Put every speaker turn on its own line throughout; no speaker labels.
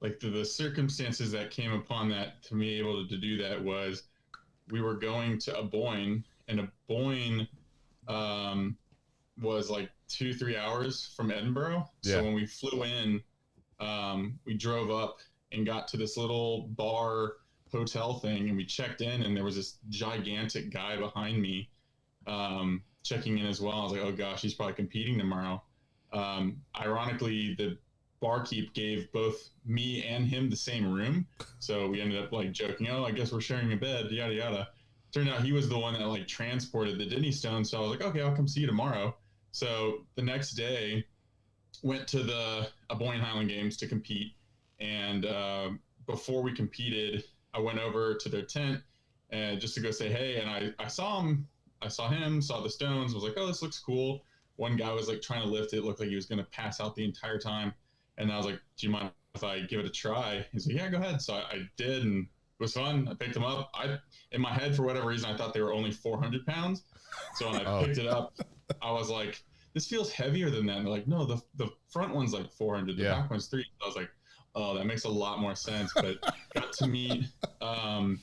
like the circumstances that came upon that to be able to do that was we were going to a Boyne, and a Boyne was like 2-3 hours from Edinburgh. So when we flew in, we drove up and got to this little bar hotel thing, and we checked in, and there was this gigantic guy behind me checking in as well. I was like, oh gosh, he's probably competing tomorrow. Ironically, the barkeep gave both me and him the same room, so we ended up like joking, oh, I guess we're sharing a bed, yada yada. Turned out he was the one that like transported the Denny Stone, so I was like, okay, I'll come see you tomorrow. So the next day went to the Boyne Highland Games to compete, and before we competed, I went over to their tent and just to go say hey, and I saw him, saw the stones, was like, oh, this looks cool. One guy was like trying to lift it, looked like he was going to pass out the entire time. And I was like, do you mind if I give it a try? He's like, yeah, go ahead. So I did, and it was fun. I picked them up. In my head, for whatever reason, I thought they were only 400 pounds. So when I picked it up, I was like, this feels heavier than that. And they're like, no, the front one's like 400. The back one's 300. I was like, oh, that makes a lot more sense. But got to meet the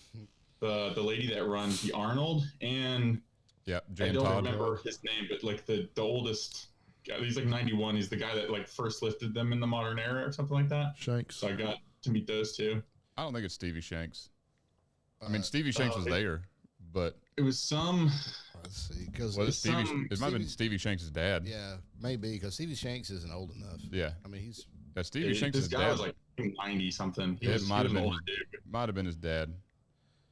lady that runs the Arnold, and I don't remember his name, but like the oldest guy, he's like 91. He's the guy that like first lifted them in the modern era or something like that.
Shanks.
So I got to meet those two.
I don't think it's Stevie Shanks. I mean, Stevie Shanks was there, but
it was some.
Let's see, because
it might have been Stevie Shanks' dad.
Yeah, maybe because Stevie Shanks isn't old enough.
Yeah,
I mean he's.
Stevie Shanks' dad
was like 90 something.
It might have been his dad.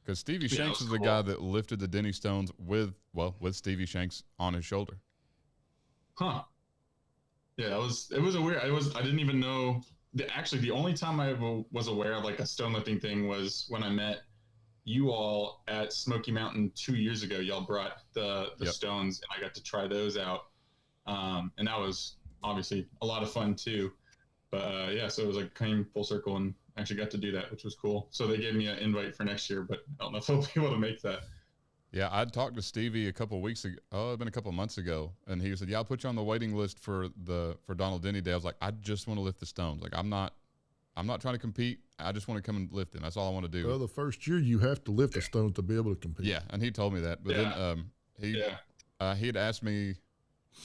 Because Stevie Shanks is the guy that lifted the Denny Stones with Stevie Shanks on his shoulder.
Huh. Yeah, it was a weird. I didn't even know. Actually, the only time I was aware of like a stone lifting thing was when I met you all at Smoky Mountain 2 years ago. Y'all brought the stones, and I got to try those out. And that was obviously a lot of fun too. But so it was like came full circle and actually got to do that, which was cool. So they gave me an invite for next year, but I don't know if I'll be able to make that.
Yeah, I talked to Stevie a couple of weeks ago. Oh, it's been a couple of months ago, and he said, "Yeah, I'll put you on the waiting list for Donald Denny Day." I was like, "I just want to lift the stones. Like, I'm not trying to compete. I just want to come and lift them. That's all I want to do."
Well, the first year you have to lift the stones to be able to compete.
Yeah, and he told me that. But then he had asked me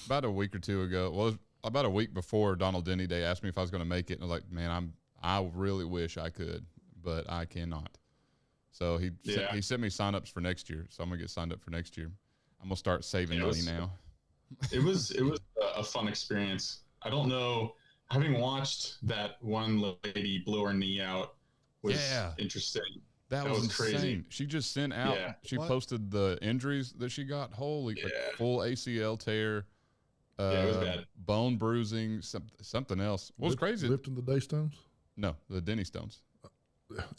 about a week or two ago. Well, about a week before Donald Denny Day, asked me if I was going to make it, and I was like, "Man, I really wish I could, but I cannot." So he sent me sign-ups for next year, so I'm gonna get signed up for next year. I'm gonna start saving money now.
It was a fun experience. I don't know, having watched that one lady blow her knee out was interesting.
That was crazy. Insane. She just sent out. Yeah. She posted the injuries that she got. Holy, like full ACL tear.
It was bad.
Bone bruising, something else. What was crazy?
Lifting the day stones?
No, the Denny Stones.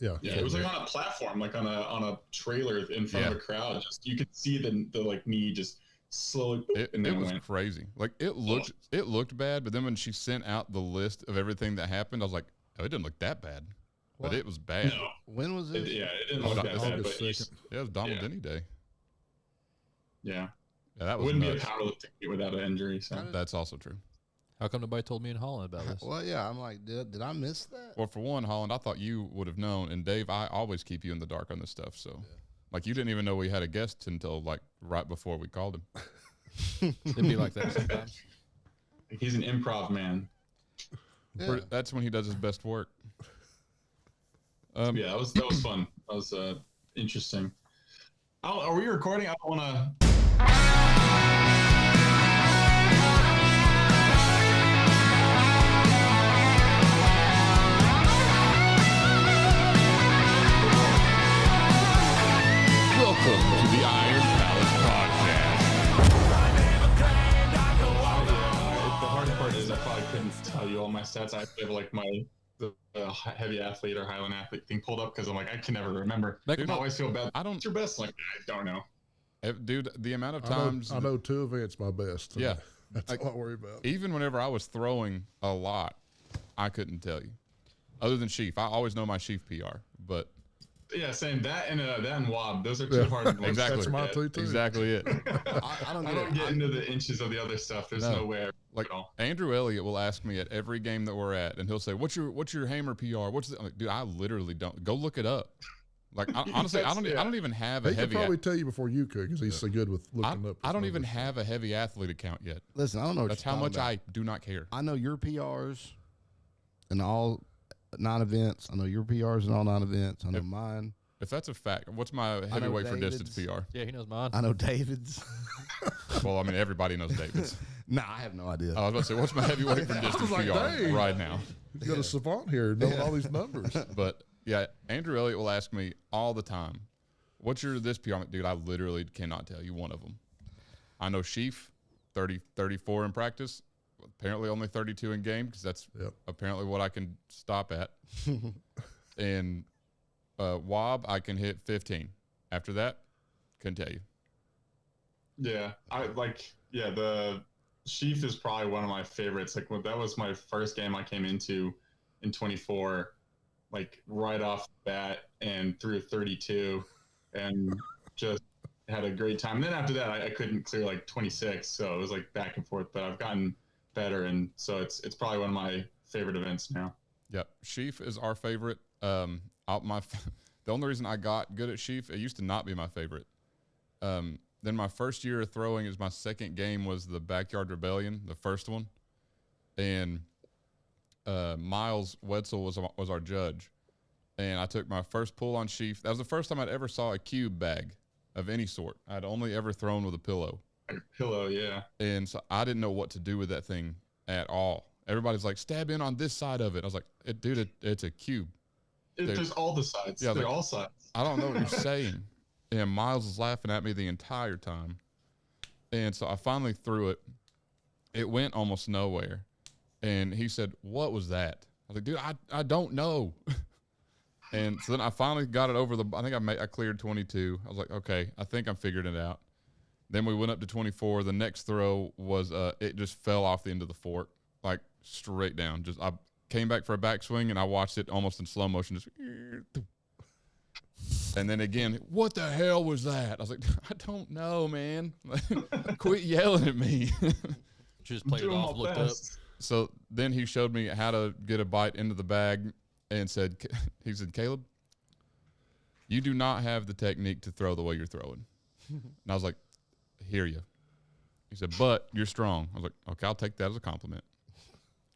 Yeah, it was like on a platform, like on a trailer in front of a crowd. Just you could see the like knee just slowly.
It was crazy. Like it looked bad, but then when she sent out the list of everything that happened, I was like, oh, it didn't look that bad, but it was bad.
No.
When was it?
It didn't look that bad. But
it was Donald Denny Day.
Yeah,
that was
wouldn't
nuts.
be a powerlifting without an injury. So
that's also true.
How come nobody told me in Holland about this?
Well, yeah, I'm like, did I miss that?
Well, for one, Holland, I thought you would have known. And Dave, I always keep you in the dark on this stuff. So, like, you didn't even know we had a guest until like right before we called him.
It'd be like that sometimes.
He's an improv man.
Yeah. That's when he does his best work.
That was fun. That was interesting. Are we recording? I don't want to.
Welcome to the Iron Palace Podcast.
The hard part is I probably couldn't tell you all my stats. I have like the heavy athlete or Highland athlete thing pulled up because I'm like, I can never remember. I always feel bad. What's your best? Like, I don't know.
Dude, the amount of times...
I know 2 events my best.
Yeah.
That's all I worry about.
Even whenever I was throwing a lot, I couldn't tell you. Other than sheaf. I always know my sheaf PR, but...
Yeah, same. That and wob. Those are two hard ones.
Exactly.
That's my two, too.
Exactly it.
I don't
get into the inches of the other stuff. There's no way.
Like Andrew Elliott will ask me at every game that we're at, and he'll say, "What's your hammer PR? What's the?" I'm like, dude, I literally don't go look it up. Like honestly, I don't even have a heavy.
He could probably tell you before you could because he's so good with looking up.
I don't even have a heavy athlete account yet.
Listen, I don't know.
That's how much I do not care.
I know your PRs in all 9 events. I know your PRs in all 9 events. I know mine.
If that's a fact, what's my heavyweight for distance PR?
Yeah, he knows mine.
I know David's.
Well, I mean, everybody knows David's.
Nah, I have no idea.
I was about to say, what's my heavyweight for distance
like,
PR
dang.
right now?
You got a savant here knowing all these numbers.
But yeah, Andrew Elliott will ask me all the time, "What's your this PR?" I'm like, dude, I literally cannot tell you one of them. I know Sheaf, 34 in practice. Apparently only 32 in game because that's apparently what I can stop at. And Wob, I can hit 15. After that, couldn't tell you.
Yeah, the Sheaf is probably one of my favorites. Like that was my first game I came into in 24, like right off the bat, and threw 32, and just had a great time. And then after that, I couldn't clear like 26, so it was like back and forth. But I've gotten better, and so it's probably one of my favorite events now.
Yep, Sheaf is our favorite. The only reason I got good at Sheaf, it used to not be my favorite. Then my first year of throwing is my second game was the Backyard Rebellion, the first one, and Miles Wetzel was our judge, and I took my first pull on Sheaf. That was the first time I'd ever saw a cube bag of any sort. I'd only ever thrown with a pillow.
A pillow, yeah.
And so I didn't know what to do with that thing at all. Everybody's like, stab in on this side of it. I was like, dude, it's a cube.
There's all the sides.
Yeah,
they're all sides.
I don't know what you're saying. And Miles was laughing at me the entire time. And so I finally threw it. It went almost nowhere. And he said, "What was that?" I was like, dude, I don't know. And so then I finally got it over I think I cleared 22. I was like, okay, I think I'm figuring it out. Then we went up to 24. The next throw was, it just fell off the end of the fork, like straight down. I came back for a backswing and I watched it almost in slow motion. Just, and then again, what the hell was that? I was like, I don't know, man. Quit yelling at me.
Just played it off, looked up.
So then he showed me how to get a bite into the bag and he said, "Caleb, you do not have the technique to throw the way you're throwing." And I was like, "Hear you." He said, "But you're strong." I was like, "Okay, I'll take that as a compliment."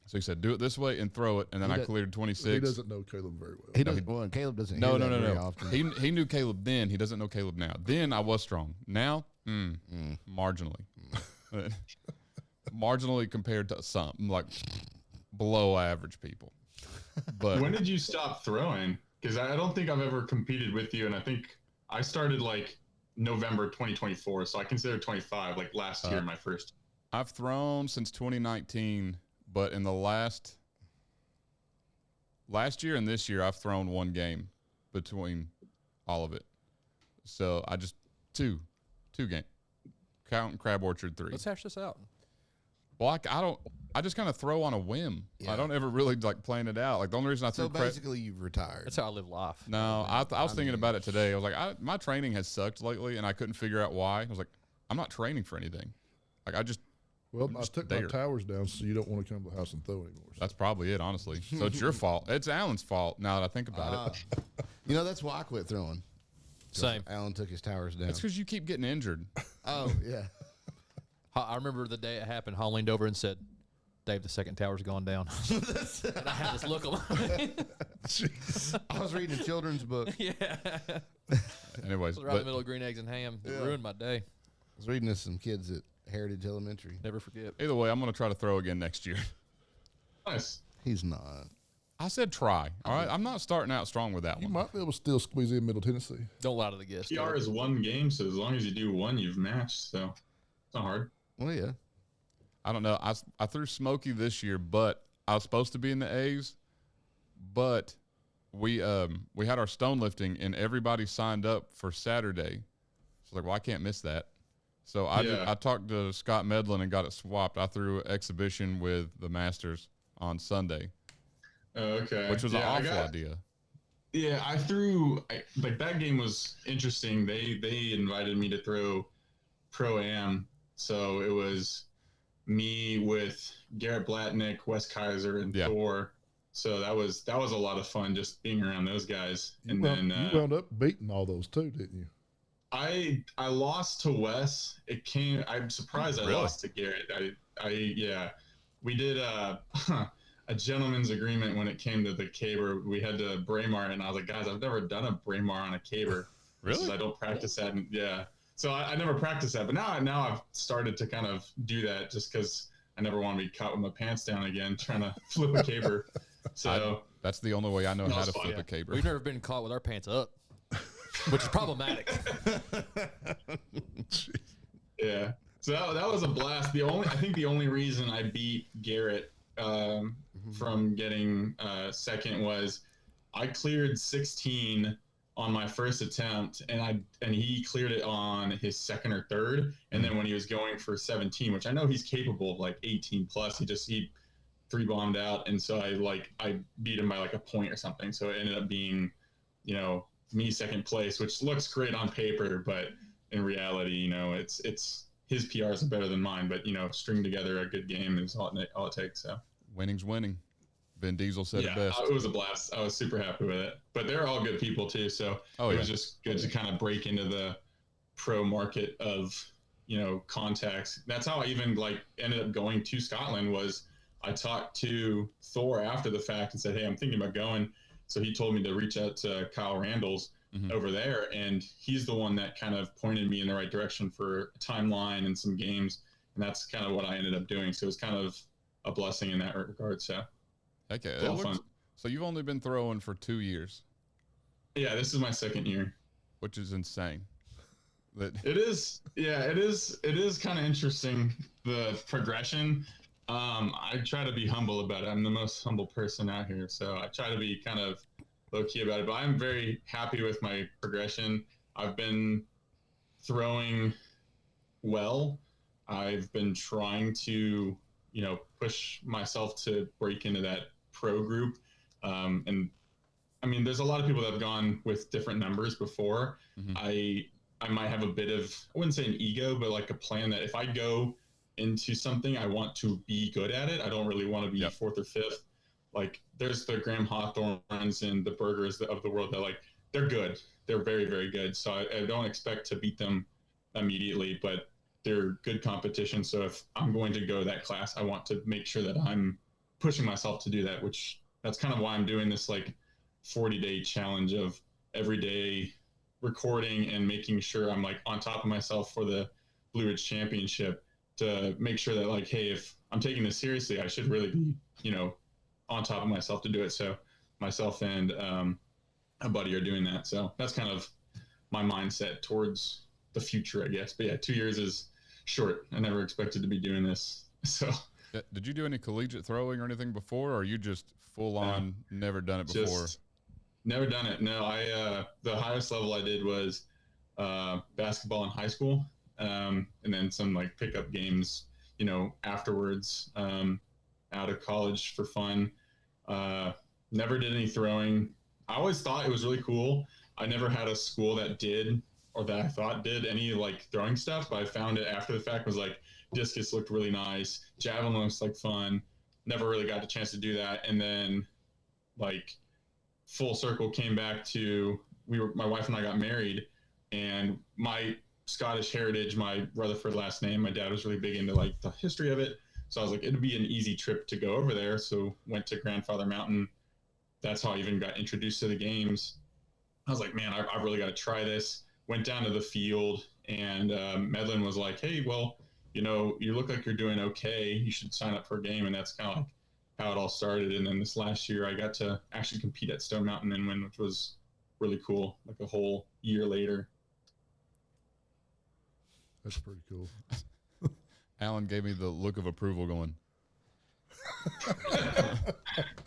So he said, "Do it this way and throw it." And then I cleared 26.
He doesn't know Caleb very well.
He doesn't. Well, Caleb doesn't.
No.
Very often.
He knew Caleb then. He doesn't know Caleb now. Then I was strong. Now, marginally. Marginally compared to some, like below average people. But
when did you stop throwing? Because I don't think I've ever competed with you, and I think I started like November 2024, so I consider 25 like last year my first.
I've thrown since 2019, but in the last year and this year, I've thrown one game between all of it. So I just two games, counting Crab Orchard 3.
Let's hash this out.
Well, I just kind of throw on a whim. Yeah. I don't ever really like plan it out. Like the only reason I threw.
So basically, you've retired.
That's how I live life.
No, I was thinking about it today. I was like, my training has sucked lately, and I couldn't figure out why. I was like, I'm not training for anything. Like I
took my towers down so you don't want to come to the house and throw anymore. So.
That's probably it, honestly. So it's your fault. It's Alan's fault now that I think about it.
You know, that's why I quit throwing.
Same.
Alan took his towers down.
That's because you keep getting injured.
Oh, yeah.
I remember the day it happened. Hall leaned over and said, "Dave, the second tower's gone down." And I had this look on my
Jeez. I was reading a children's book.
Yeah.
Anyways.
I was right in the middle of green eggs and ham. It ruined my day.
I was reading to some kids at Heritage Elementary.
Never forget.
Either way, I'm going to try to throw again next year.
Nice.
He's not.
I said try. All right. I'm not starting out strong with that
You
one.
might be able to still squeeze in Middle Tennessee.
Don't lie to the guests.
PR is one game, so as long as you do one, you've matched. So it's not hard.
Well, yeah.
I don't know. I threw Smokey this year, but I was supposed to be in the A's, but we had our stone lifting and everybody signed up for Saturday. So like, well, I can't miss that. So I talked to Scott Medlin and got it swapped. I threw exhibition with the Masters on Sunday.
Okay.
Which was an awful idea.
Yeah, I threw like that game was interesting. They invited me to throw Pro-Am, so it was me with Garrett Blatnick, Wes Kaiser, and Thor. So that was a lot of fun just being around those guys.
You wound up beating all those too, didn't you?
I lost to Wes. I'm surprised I lost to Garrett. We did a gentleman's agreement when it came to the caber. We had to Braemar, and I was like, guys, I've never done a Braemar on a caber.
Really?
I don't practice that. And so I never practiced that, but now I've started to kind of do that just because I never want to be caught with my pants down again trying to flip a caber. So
that's the only way I know how to flip a caber.
We've never been caught with our pants up, which is problematic.
Yeah. So that was a blast. I think the only reason I beat Garrett from getting second was I cleared 16 on my first attempt, and he cleared it on his second or third, and then when he was going for 17, which I know he's capable of like 18 plus, he 3-bombed out, and so I beat him by like a point or something. So it ended up being, me second place, which looks great on paper, but in reality, it's his PRs are better than mine. But string together a good game is all it takes. So
winning's winning. Vin Diesel said it best.
It was a blast. I was super happy with it. But they're all good people too. So it was just good to kind of break into the pro market of, contacts. That's how I even ended up going to Scotland. Was I talked to Thor after the fact and said, hey, I'm thinking about going. So he told me to reach out to Kyle Randall's over there. And he's the one that kind of pointed me in the right direction for a timeline and some games. And that's kind of what I ended up doing. So it was kind of a blessing in that regard. So.
Okay. So you've only been throwing for 2 years. Yeah,
this is my second year.
Which is insane.
It is. Yeah, it is kind of interesting, the progression. I try to be humble about it. I'm the most humble person out here. So I try to be kind of low key about it, but I'm very happy with my progression. I've been throwing well. I've been trying to, push myself to break into that pro group. And I mean, there's a lot of people that have gone with different numbers before. I might have a bit of, I wouldn't say an ego, but like a plan that if I go into something, I want to be good at it. I don't really want to be fourth or fifth. Like there's the Graham Hawthorns and the Burgers of the world that they're good. They're very, very good. So I don't expect to beat them immediately, but they're good competition. So if I'm going to go that class, I want to make sure that I'm pushing myself to do that, which that's kind of why I'm doing this 40-day challenge of every day recording and making sure I'm on top of myself for the Blue Ridge Championship to make sure that hey, if I'm taking this seriously, I should really be, on top of myself to do it. So myself and a buddy are doing that. So that's kind of my mindset towards the future, I guess. But yeah, 2 years is short. I never expected to be doing this. So
did you do any collegiate throwing or anything before, or are you just full on never done it before?
Never done it. No, the highest level I did was basketball in high school, and then some pickup games, afterwards, out of college for fun. Never did any throwing. I always thought it was really cool. I never had a school that did, or that I thought did, any throwing stuff, but I found it after the fact was discus looked really nice. Javelin looks fun. Never really got the chance to do that. And then full circle came back to, my wife and I got married, and my Scottish heritage, my Rutherford last name, my dad was really big into the history of it. So I was it'd be an easy trip to go over there. So went to Grandfather Mountain. That's how I even got introduced to the games. I was man, I really got to try this. Went down to the field, and Medlin was hey, well, you look like you're doing okay. You should sign up for a game. And that's kind of how it all started. And then this last year, I got to actually compete at Stone Mountain and win, which was really cool, a whole year later.
That's pretty cool.
Alan gave me the look of approval going.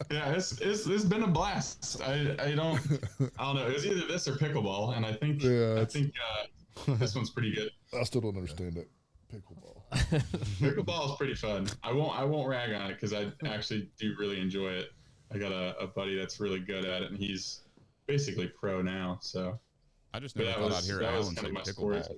Yeah, it's been a blast. I don't know. It was either this or pickleball, and I think this one's pretty good.
I still don't understand that pickleball.
Pickleball is pretty fun. I won't rag on it because I actually do really enjoy it. I got a buddy that's really good at it, and he's basically pro now. So
I just never thought I'd hear Alan say pickleball.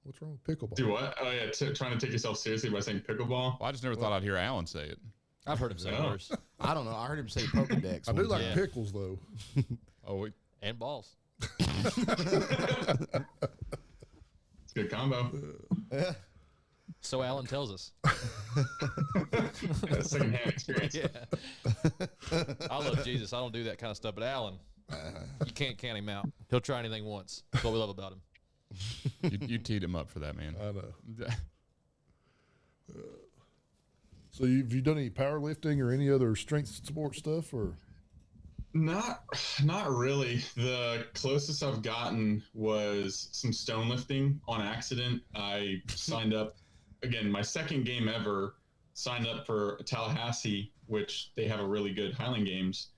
What's wrong with pickleball?
Do what? Oh yeah, trying to take yourself seriously by saying pickleball.
Well, I just never thought I'd hear Alan say it.
I've heard him say worse.
I don't know. I heard him say Pokedex.
I do like pickles though.
And balls.
It's a good combo.
Yeah.
So Alan tells us.
Secondhand experience.
Yeah. I love Jesus. I don't do that kind of stuff. But Alan, you can't count him out. He'll try anything once. That's what we love about him.
You teed him up for that, man.
I know. So have you done any powerlifting or any other strength sport stuff, or?
Not really. The closest I've gotten was some stone lifting on accident. I signed up, again, my second game ever, signed up for Tallahassee, which they have a really good Highland Games.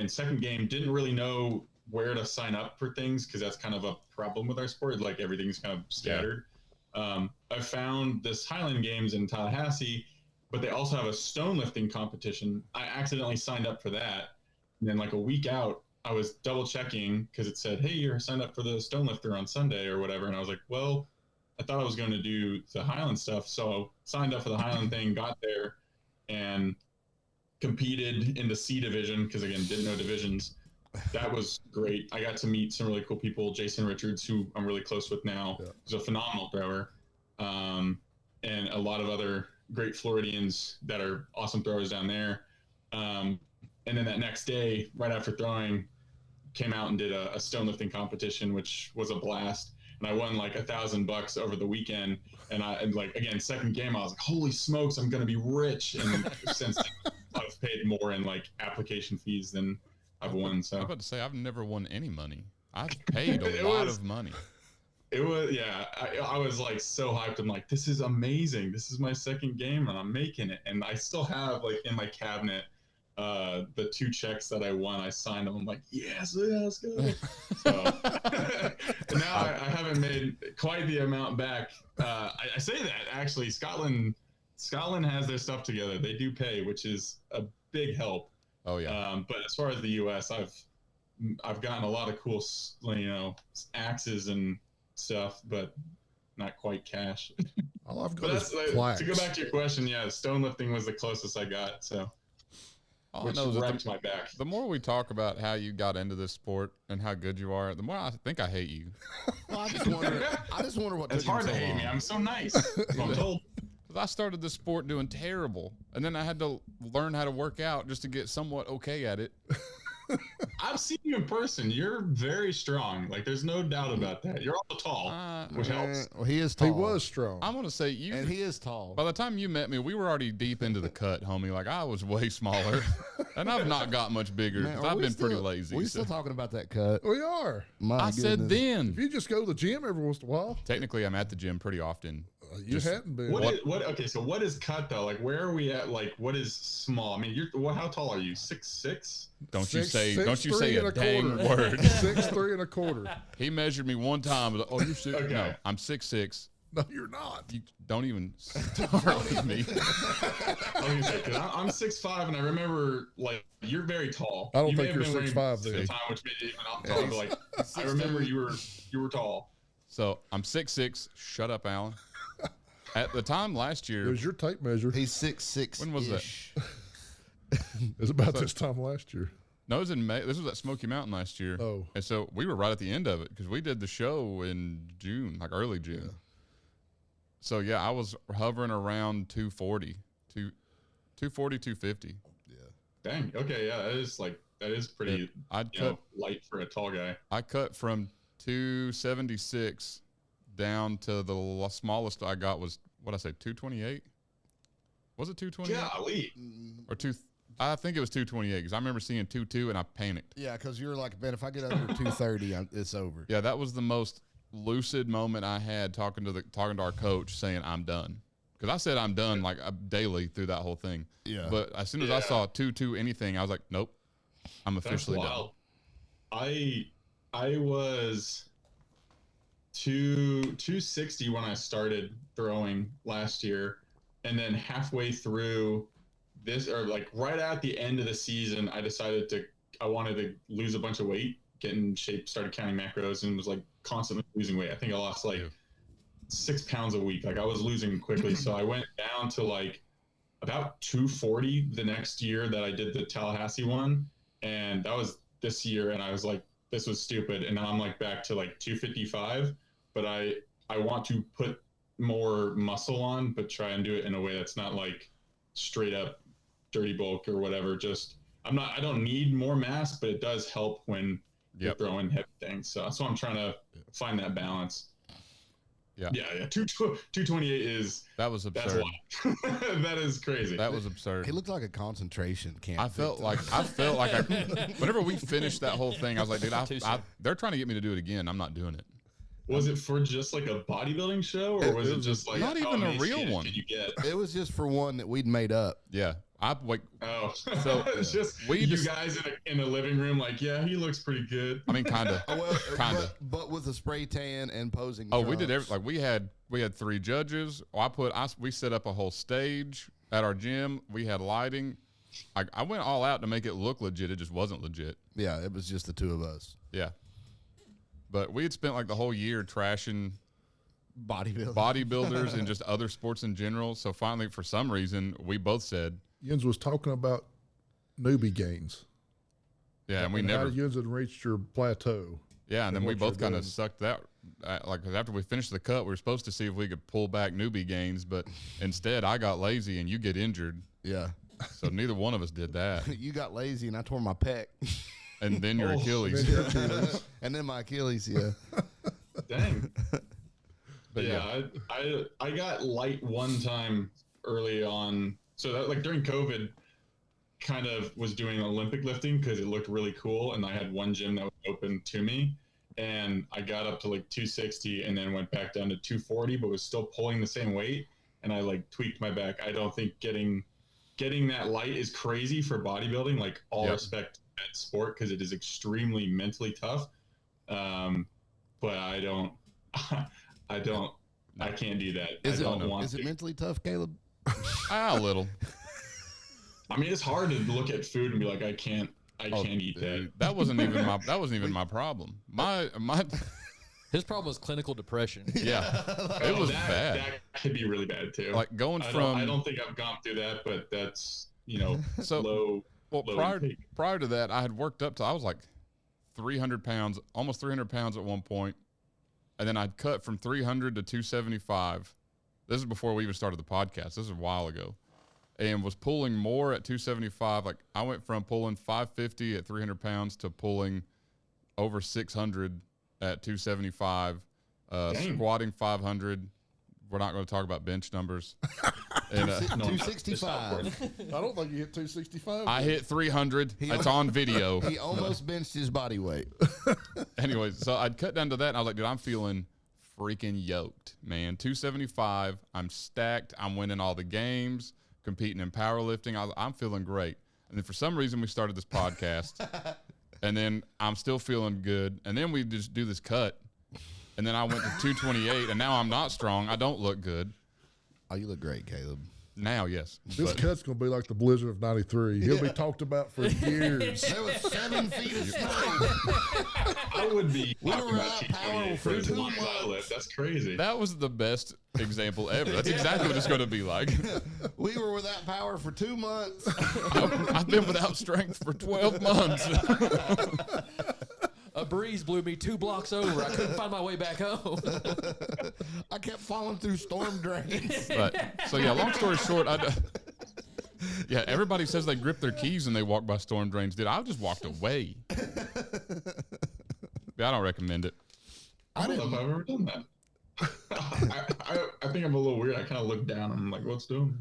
Second game, didn't really know where to sign up for things because that's kind of a problem with our sport. Like everything's kind of scattered. I found this Highland Games in Tallahassee, but they also have a stone lifting competition. I accidentally signed up for that. And then like a week out, I was double checking because it said, hey, you're signed up for the stone lifter on Sunday or whatever. And I was like, well, I thought I was going to do the Highland stuff. So signed up for the Highland thing, got there and competed in the C division because, again, didn't know divisions. That was great. I got to meet some really cool people. Jason Richards, who I'm really close with now, who's a phenomenal thrower, and a lot of other great Floridians that are awesome throwers down there. And then that next day, right after throwing, came out and did a stone lifting competition, which was a blast. And I won like $1,000 over the weekend. And again, second game, I was like, holy smokes, I'm going to be rich. And since then, I've paid more in like application fees than I've won. So
I was about to say, I've never won any money. I've paid a lot of money.
It was, yeah. I was like so hyped. I'm like, this is amazing. This is my second game and I'm making it. And I still have like in my cabinet the 2 checks that I won. I signed them. I'm like, yes, let's go. So now I haven't made quite the amount back. I say that actually, Scotland has their stuff together. They do pay, which is a big help.
Oh yeah.
But as far as the U.S., I've gotten a lot of cool, axes and stuff, but not quite cash.
All I've got
is to go back to your question, yeah, stone lifting was the closest I got. So. Which wrecked my back.
The more we talk about how you got into this sport and how good you are, the more I think I hate you.
Well, I just wonder what.
It's hard to hate me. I'm so nice. I'm told.
I started this sport doing terrible, and then I had to learn how to work out just to get somewhat okay at it.
I've seen you in person. You're very strong. Like, there's no doubt about that. You're also tall, which helps.
Well, he is tall.
He was strong.
I'm gonna say you,
and he is tall.
By the time you met me, we were already deep into the cut, homie. Like I was way smaller, and I've not got much bigger. Man, I've been pretty lazy.
We're still talking about that cut.
We are.
I said then.
If you just go to the gym every once in a while.
Technically, I'm at the gym pretty often.
You hadn't been.
Okay, so what is cut though? Like, where are we at? Like, what is small? I mean, how tall are you? 6'6"?
Don't you say a dang word.
6'3" and 1/4.
He measured me one time. Oh, you're 6'. Okay. No, I'm 6'6".
No, you're not.
You don't even start with me.
I'm 6'5", and I remember like you're very tall.
I don't think you're 6'5"
then. The time, which made it even taller. But, like I remember you were tall.
So I'm 6'6". Shut up, Alan. At the time last year,
there's your tape measure.
He's 6'6".
When was that?
It was about this time last year.
No, it was in May. This was at Smoky Mountain last year.
Oh.
And so we were right at the end of it because we did the show in June, like early June. Yeah. So, yeah, I was hovering around 240, 250.
Yeah.
Dang. Okay, yeah, that is pretty light for a tall guy.
I cut from 276 down to the smallest I got was, what I say, 228? Was it 228?
Golly.
Or I think it was 228 because I remember seeing 2.2 and I panicked.
Yeah, because you're like, man, if I get under 230, it's over.
Yeah, that was the most lucid moment I had talking to our coach saying I'm done. Because I said I'm done like daily through that whole thing.
Yeah.
But as soon as I saw 2.2 anything, I was like, nope, I'm officially done.
I was 260 when I started throwing last year, and then halfway through this, or like right at the end of the season, I decided I wanted to lose a bunch of weight getting in shape, started counting macros, and was like constantly losing weight. I think I lost like 6 pounds a week. Like I was losing quickly. So I went down to like about 240 the next year that I did the Tallahassee one. And that was this year. And I was like, this was stupid. And now I'm like back to like 255, but I want to put more muscle on, but try and do it in a way that's not like straight up dirty bulk or whatever. Just, I don't need more mass, but it does help when you're throwing heavy things. So I'm trying to find that balance. Yeah. 228 is...
That was absurd.
That is crazy.
That was absurd.
He looked like a concentration camp.
I felt like whenever we finished that whole thing, I was like, dude, they're trying to get me to do it again. I'm not doing it.
Was it for just like a bodybuilding show, or was it just like
not even a real one?
You get?
It was just for one that we'd made up.
Yeah.
So it's just you guys in a living room, like, yeah, he looks pretty good.
I mean, kind of,
but with a spray tan and posing.
Oh, we did everything. Like we had 3 judges. We set up a whole stage at our gym. We had lighting. I went all out to make it look legit. It just wasn't legit.
Yeah, it was just the 2 of us.
Yeah, but we had spent like the whole year trashing
bodybuilders
and just other sports in general. So finally, for some reason, we both said.
Jens was talking about newbie gains.
Yeah, and we never.
How Jens had reached your plateau.
Yeah, and then we both kind of sucked that. Like, cause after we finished the cut, we were supposed to see if we could pull back newbie gains, but instead I got lazy and you get injured.
Yeah.
So neither one of us did that.
You got lazy and I tore my pec.
And then your Achilles.
And then my Achilles, yeah.
Dang.
But
yeah, I got light one time early on. So that, like, during COVID, kind of was doing Olympic lifting because it looked really cool, and I had one gym that was open to me, and I got up to like 260 and then went back down to 240, but was still pulling the same weight, and I like tweaked my back. I don't think getting that light is crazy for bodybuilding. Like, all respect to that sport because it is extremely mentally tough, but I can't do that.
Is it mentally tough, Caleb?
A little.
I mean, it's hard to look at food and be like, I can't eat that.
That wasn't even my problem.
His problem was clinical depression.
Yeah, it was bad.
That could be really bad too.
Like
I don't think I've gone through that, but that's
so
low.
Well, prior to that, I had worked up to I was like 300 pounds, almost 300 pounds at one point, and then I'd cut from 300 to 275. This is before we even started the podcast. This is a while ago. And was pulling more at 275. Like, I went from pulling 550 at 300 pounds to pulling over 600 at 275, squatting 500. We're not going to talk about bench numbers. And,
265.
I don't think you hit 265.
I hit 300. It's on video.
He almost benched his body weight.
Anyways, so I'd cut down to that, and I was like, dude, I'm feeling freaking yoked, man. 275. I'm stacked. I'm winning all the games, competing in powerlifting. I'm feeling great. And then for some reason, we started this podcast, and then I'm still feeling good. And then we just do this cut, and then I went to 228, and now I'm not strong. I don't look good.
Oh, you look great, Caleb.
Now, yes.
This cut's going to be like the blizzard of '93. He'll be talked about for years.
There was 7 feet of snow.
I would be.
We were without power for 2 months.
That's crazy.
That was the best example ever. That's exactly what it's going to be like.
We were without power for 2 months.
I've been without strength for 12 months.
A breeze blew me 2 blocks over. I couldn't find my way back home.
I kept falling through storm drains.
So yeah, long story short, yeah, everybody says they grip their keys and they walk by storm drains. Dude, I just walked away. Yeah, I don't recommend it.
I don't know if I've ever done that. I think I'm a little weird. I kind of look down and I'm like, what's doing?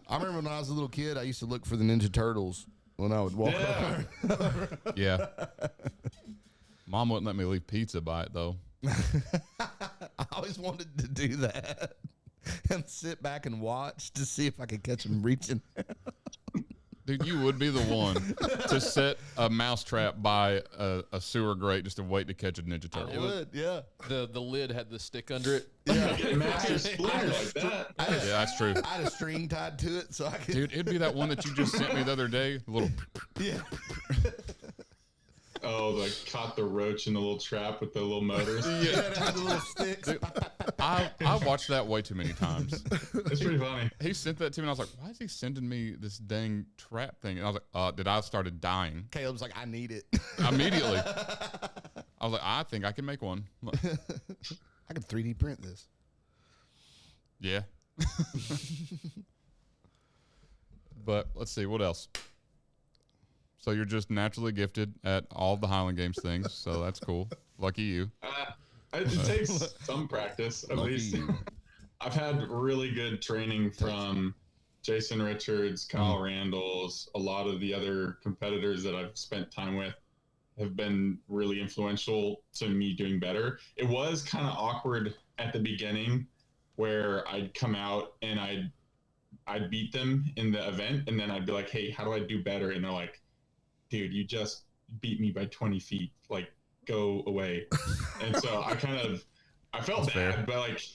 I remember when I was a little kid, I used to look for the Ninja Turtles when I would walk over.
Yeah. Mom wouldn't let me leave pizza by it, though.
I always wanted to do that and sit back and watch to see if I could catch them reaching.
Dude, you would be the one to set a mousetrap by a sewer grate just to wait to catch a Ninja Turtle.
I would, yeah.
The lid had the stick under it.
Yeah, master splinter like that.
Yeah, that's true.
I had a string tied to it, so I could.
Dude, it'd be that one that you just sent me the other day. A little.
Yeah.
Oh, like caught the roach in the little trap with the little motors.
Yeah, it had the little sticks.
Dude, I watched that way too many times.
It's pretty funny.
He sent that to me, and I was like, why is he sending me this dang trap thing? And I was like, did I started dying?
Caleb's like, I need it.
Immediately. I was like, I think I can make one.
I can 3D print this.
Yeah. But let's see, what else? So you're just naturally gifted at all the Highland Games things, so that's cool. Lucky you.
It takes some practice, at least. I've had really good training from Jason Richards, Kyle Randalls, a lot of the other competitors that I've spent time with have been really influential to me doing better. It was kind of awkward at the beginning where I'd come out and I'd beat them in the event, and then I'd be like, hey, how do I do better? And they're like, dude, you just beat me by 20 feet. Like, go away. And so I felt
That's
bad,
fair.
but like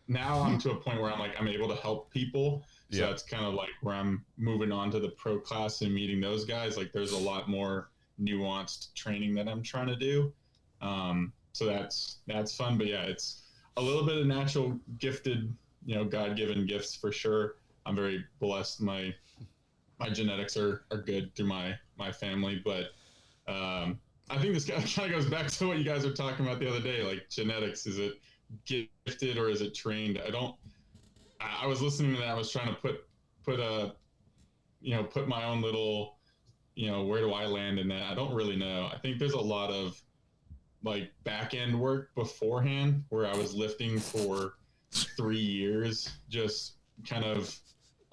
now I'm to a point where I'm able to help people. So
Yeah.
that's kind of like where I'm moving on to the pro class and meeting those guys. Like there's a lot more nuanced training that I'm trying to do. So that's fun, but yeah, it's a little bit of natural gifted, God-given gifts for sure. I'm very blessed. My genetics are good through my family, but I think this kind of goes back to what you guys were talking about the other day. Like genetics, is it gifted or is it trained? I was listening to that. I was trying to put my own little, where do I land in that? I don't really know. I think there's a lot of like back end work beforehand where I was lifting for 3 years, just kind of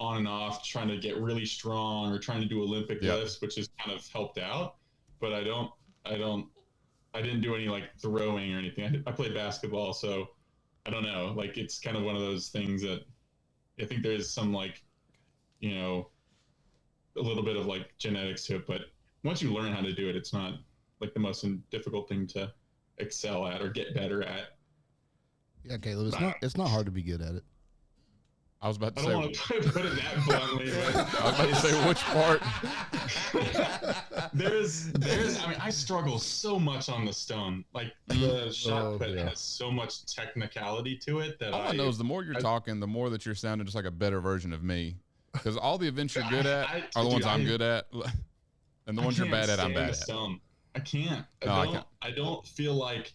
on and off, trying to get really strong or trying to do Olympic lifts, which has kind of helped out. But I didn't do any like throwing or anything. I played basketball, so I don't know. Like it's kind of one of those things that I think there's some like, a little bit of like genetics to it. But once you learn how to do it, it's not like the most difficult thing to excel at or get better at.
Yeah, Caleb, it's not hard to be good at it.
I was about to
I
say.
don't want to put it that bluntly, but
I was about to say which part.
I struggle so much on the stone. Like the shot put has so much technicality to it that
All I know is the more you're talking, the more that you're sounding just like a better version of me. Because all the events you're good at are the ones I'm good at, and the ones you're bad at, I'm bad at.
I can't. I don't feel like.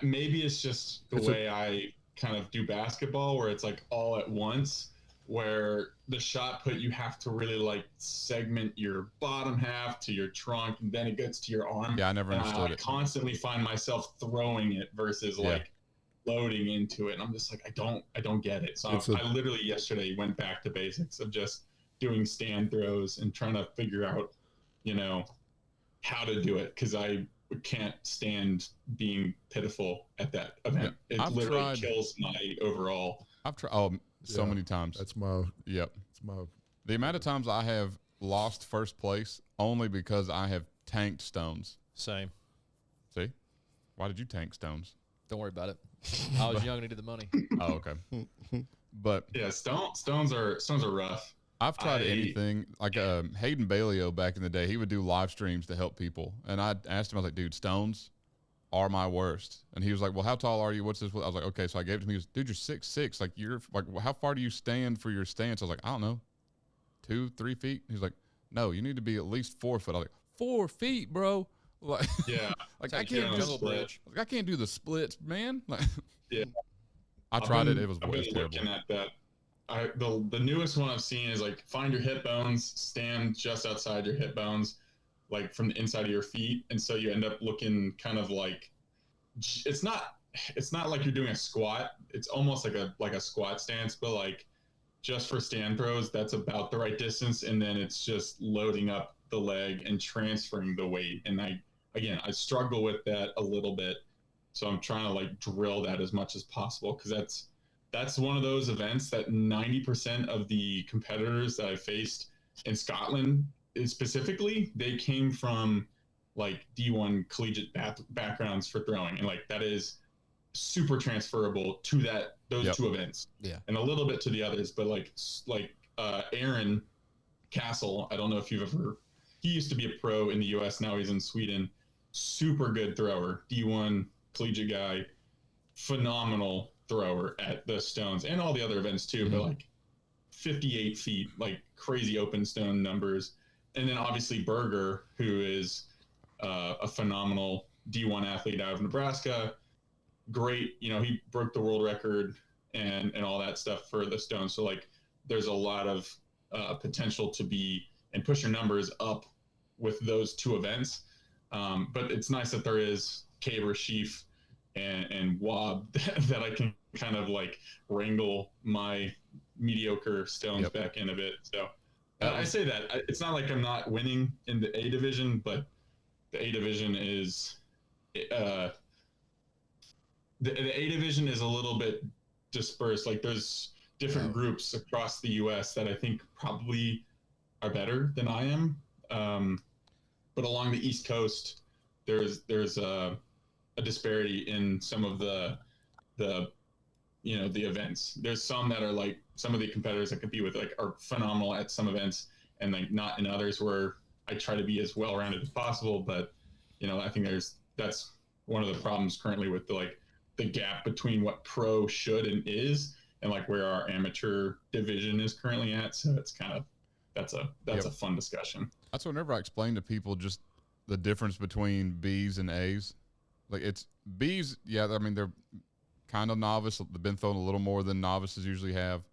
Maybe it's just the way I kind of do basketball, where it's like all at once, where the shot put you have to really like segment your bottom half to your trunk, and then it gets to your arm.
Yeah, I never understood
I
it.
constantly find myself throwing it versus like loading into it, and I'm just like, I don't get it. So I literally yesterday went back to basics of just doing stand throws and trying to figure out, how to do it, because I can't stand being pitiful at that event. It literally kills my overall.
I've tried so many times.
That's my.
Yep.
That's my.
The amount of times I have lost first place only because I have tanked stones.
Same.
See? Why did you tank stones?
Don't worry about it. I was young and needed the money.
Oh, okay. But
yeah, stones are rough.
I've tried anything. Like Hayden Bailio back in the day, he would do live streams to help people. And I asked him, I was like, dude, stones are my worst. And he was like, well, how tall are you? What's this? I was like, okay. So I gave it to him. He goes, dude, you're 6'6". Like, you're like, how far do you stand for your stance? I was like, I don't know, 2-3 feet. He's like, no, you need to be at least 4 foot. I was like, 4 feet, bro. Like,
yeah.
Like I can't do
bridge.
Like, I can't do the splits, man. Like,
yeah.
I tried it. It was
I've been
terrible.
looking at that. The newest one I've seen is like find your hip bones, stand just outside your hip bones, like from the inside of your feet, and so you end up looking kind of like it's not like you're doing a squat. It's almost like a squat stance, but like just for stand throws, that's about the right distance, and then it's just loading up the leg and transferring the weight. And I struggle with that a little bit, so I'm trying to like drill that as much as possible, because that's one of those events that 90% of the competitors that I faced in Scotland specifically, they came from like D1 collegiate backgrounds for throwing, and like that is super transferable to those two events.
Yeah,
and a little bit to the others, but like Aaron Castle, I don't know if you've ever. He used to be a pro in the U.S. Now he's in Sweden. Super good thrower, D1 collegiate guy, phenomenal thrower at the stones and all the other events too. But like 58 feet, like crazy open stone numbers. And then obviously Berger, who is a phenomenal D1 athlete out of Nebraska. Great, he broke the world record and all that stuff for the stones. So like there's a lot of potential to be and push your numbers up with those two events. But it's nice that there is Caber, Sheaf, and Wob that I can kind of like wrangle my mediocre stones back in a bit. So I say that it's not like I'm not winning in the A division, but the A division is the A division is a little bit dispersed. Like there's different groups across the U.S. that I think probably are better than I am. But along the East Coast, there's a disparity in some of the events. There's some that are like some of the competitors that compete with like are phenomenal at some events and like not in others, where I try to be as well-rounded as possible. But I think that's one of the problems currently with the gap between what pro should and is and like where our amateur division is currently at. So it's kind of that's a fun discussion.
That's whenever I explain to people just the difference between B's and A's. Like it's B's, yeah, I mean they're kind of novice. They've been thrown a little more than novices usually have.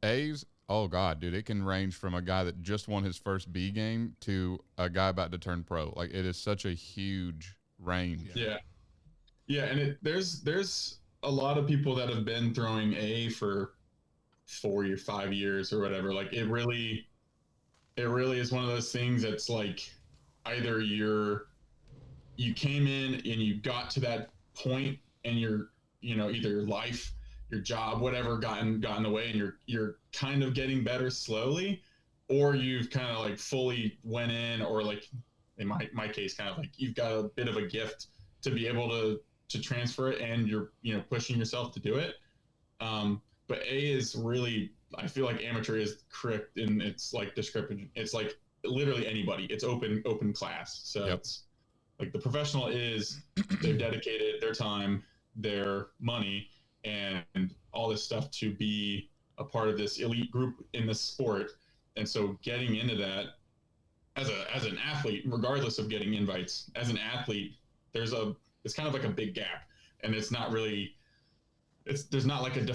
A's, oh God, dude, it can range from a guy that just won his first B game to a guy about to turn pro. Like it is such a huge range.
Yeah, and there's a lot of people that have been throwing A for 4 or 5 years or whatever. Like it really is one of those things that's like either you came in and you got to that point and you're either your life, your job, whatever got in the way, and you're kind of getting better slowly, or you've kind of like fully went in, or like in my case, kind of like you've got a bit of a gift to be able to transfer it, and you're pushing yourself to do it. But A is really, I feel like amateur is correct in its like description. It's like literally anybody. It's open class. So it's like the professional is they've dedicated their time, their money, and all this stuff to be a part of this elite group in the sport. And so getting into that as an athlete, regardless of getting invites, as an athlete, it's kind of like a big gap, and it's not really. There's not like a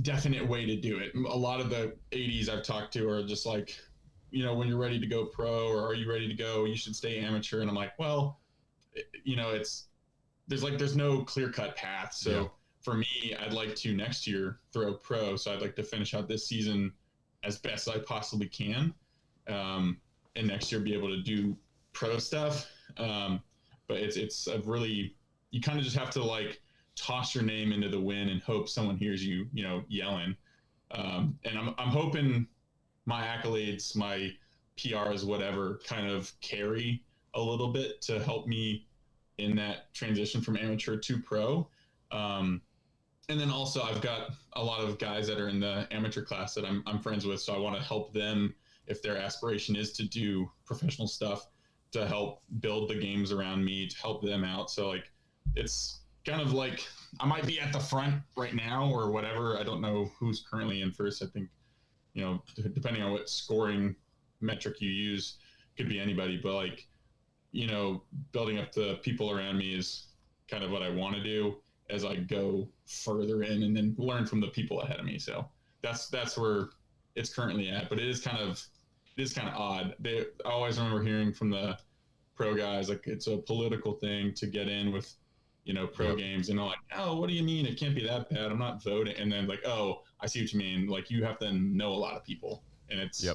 definite way to do it. A lot of the 80s I've talked to are just like, when you're ready to go pro, or are you ready to go, you should stay amateur. And I'm like, well, there's no clear cut path. So for me, I'd like to next year throw pro. So I'd like to finish out this season as best I possibly can. And next year be able to do pro stuff. But it's a really, you kind of just have to like toss your name into the wind and hope someone hears you, yelling. And I'm hoping my accolades, my PRs, whatever, kind of carry a little bit to help me in that transition from amateur to pro. And then also I've got a lot of guys that are in the amateur class that I'm friends with. So I want to help them if their aspiration is to do professional stuff, to help build the games around me, to help them out. So like, it's kind of like I might be at the front right now or whatever. I don't know who's currently in first. I think, depending on what scoring metric you use, could be anybody. But like, building up the people around me is kind of what I want to do as I go further in, and then learn from the people ahead of me. So that's where it's currently at. But it is kind of odd. I always remember hearing from the pro guys, like it's a political thing to get in with pro games, and they're like, oh, what do you mean? It can't be that bad. I'm not voting. And then like, oh, I see what you mean. Like you have to know a lot of people, and it's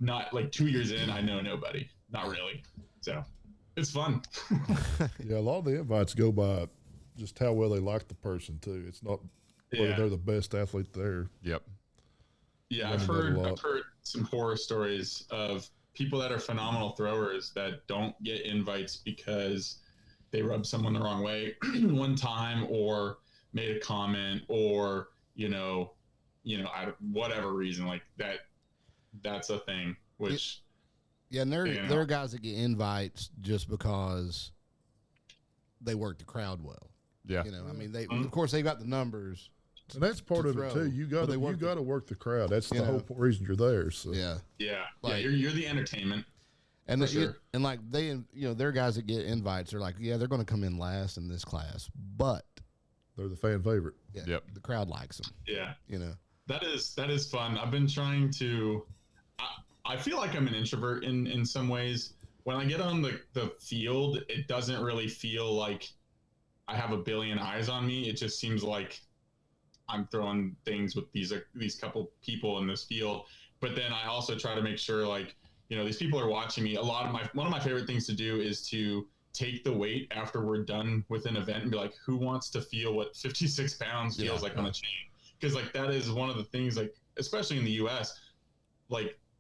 not like 2 years in, I know nobody, not really. So it's fun.
Yeah. A lot of the invites go by just how well they like the person too. It's not whether they're the best athlete there.
Yep.
Yeah. I've heard some horror stories of people that are phenomenal throwers that don't get invites because they rubbed someone the wrong way one time or made a comment or, whatever reason like that. That's a thing, which.
Yeah, and there are guys that get invites just because they work the crowd well.
Yeah.
I mean, of course, they've got the numbers.
And that's part of it too. You got to work the crowd. That's the whole reason you're there. So.
Yeah.
You're the entertainment.
And
sure.
And like there are guys that get invites. They're like, yeah, they're going to come in last in this class, but
they're the fan favorite.
Yeah, yep. The crowd likes them.
Yeah.
That
is fun. I've been trying to. I feel like I'm an introvert in some ways. When I get on the field, it doesn't really feel like I have a billion eyes on me. It just seems like I'm throwing things with these couple people in this field. But then I also try to make sure these people are watching me. One of my favorite things to do is to take the weight after we're done with an event and be like, who wants to feel what 56 pounds feels like on a chain? Because that is one of the things, especially in the US,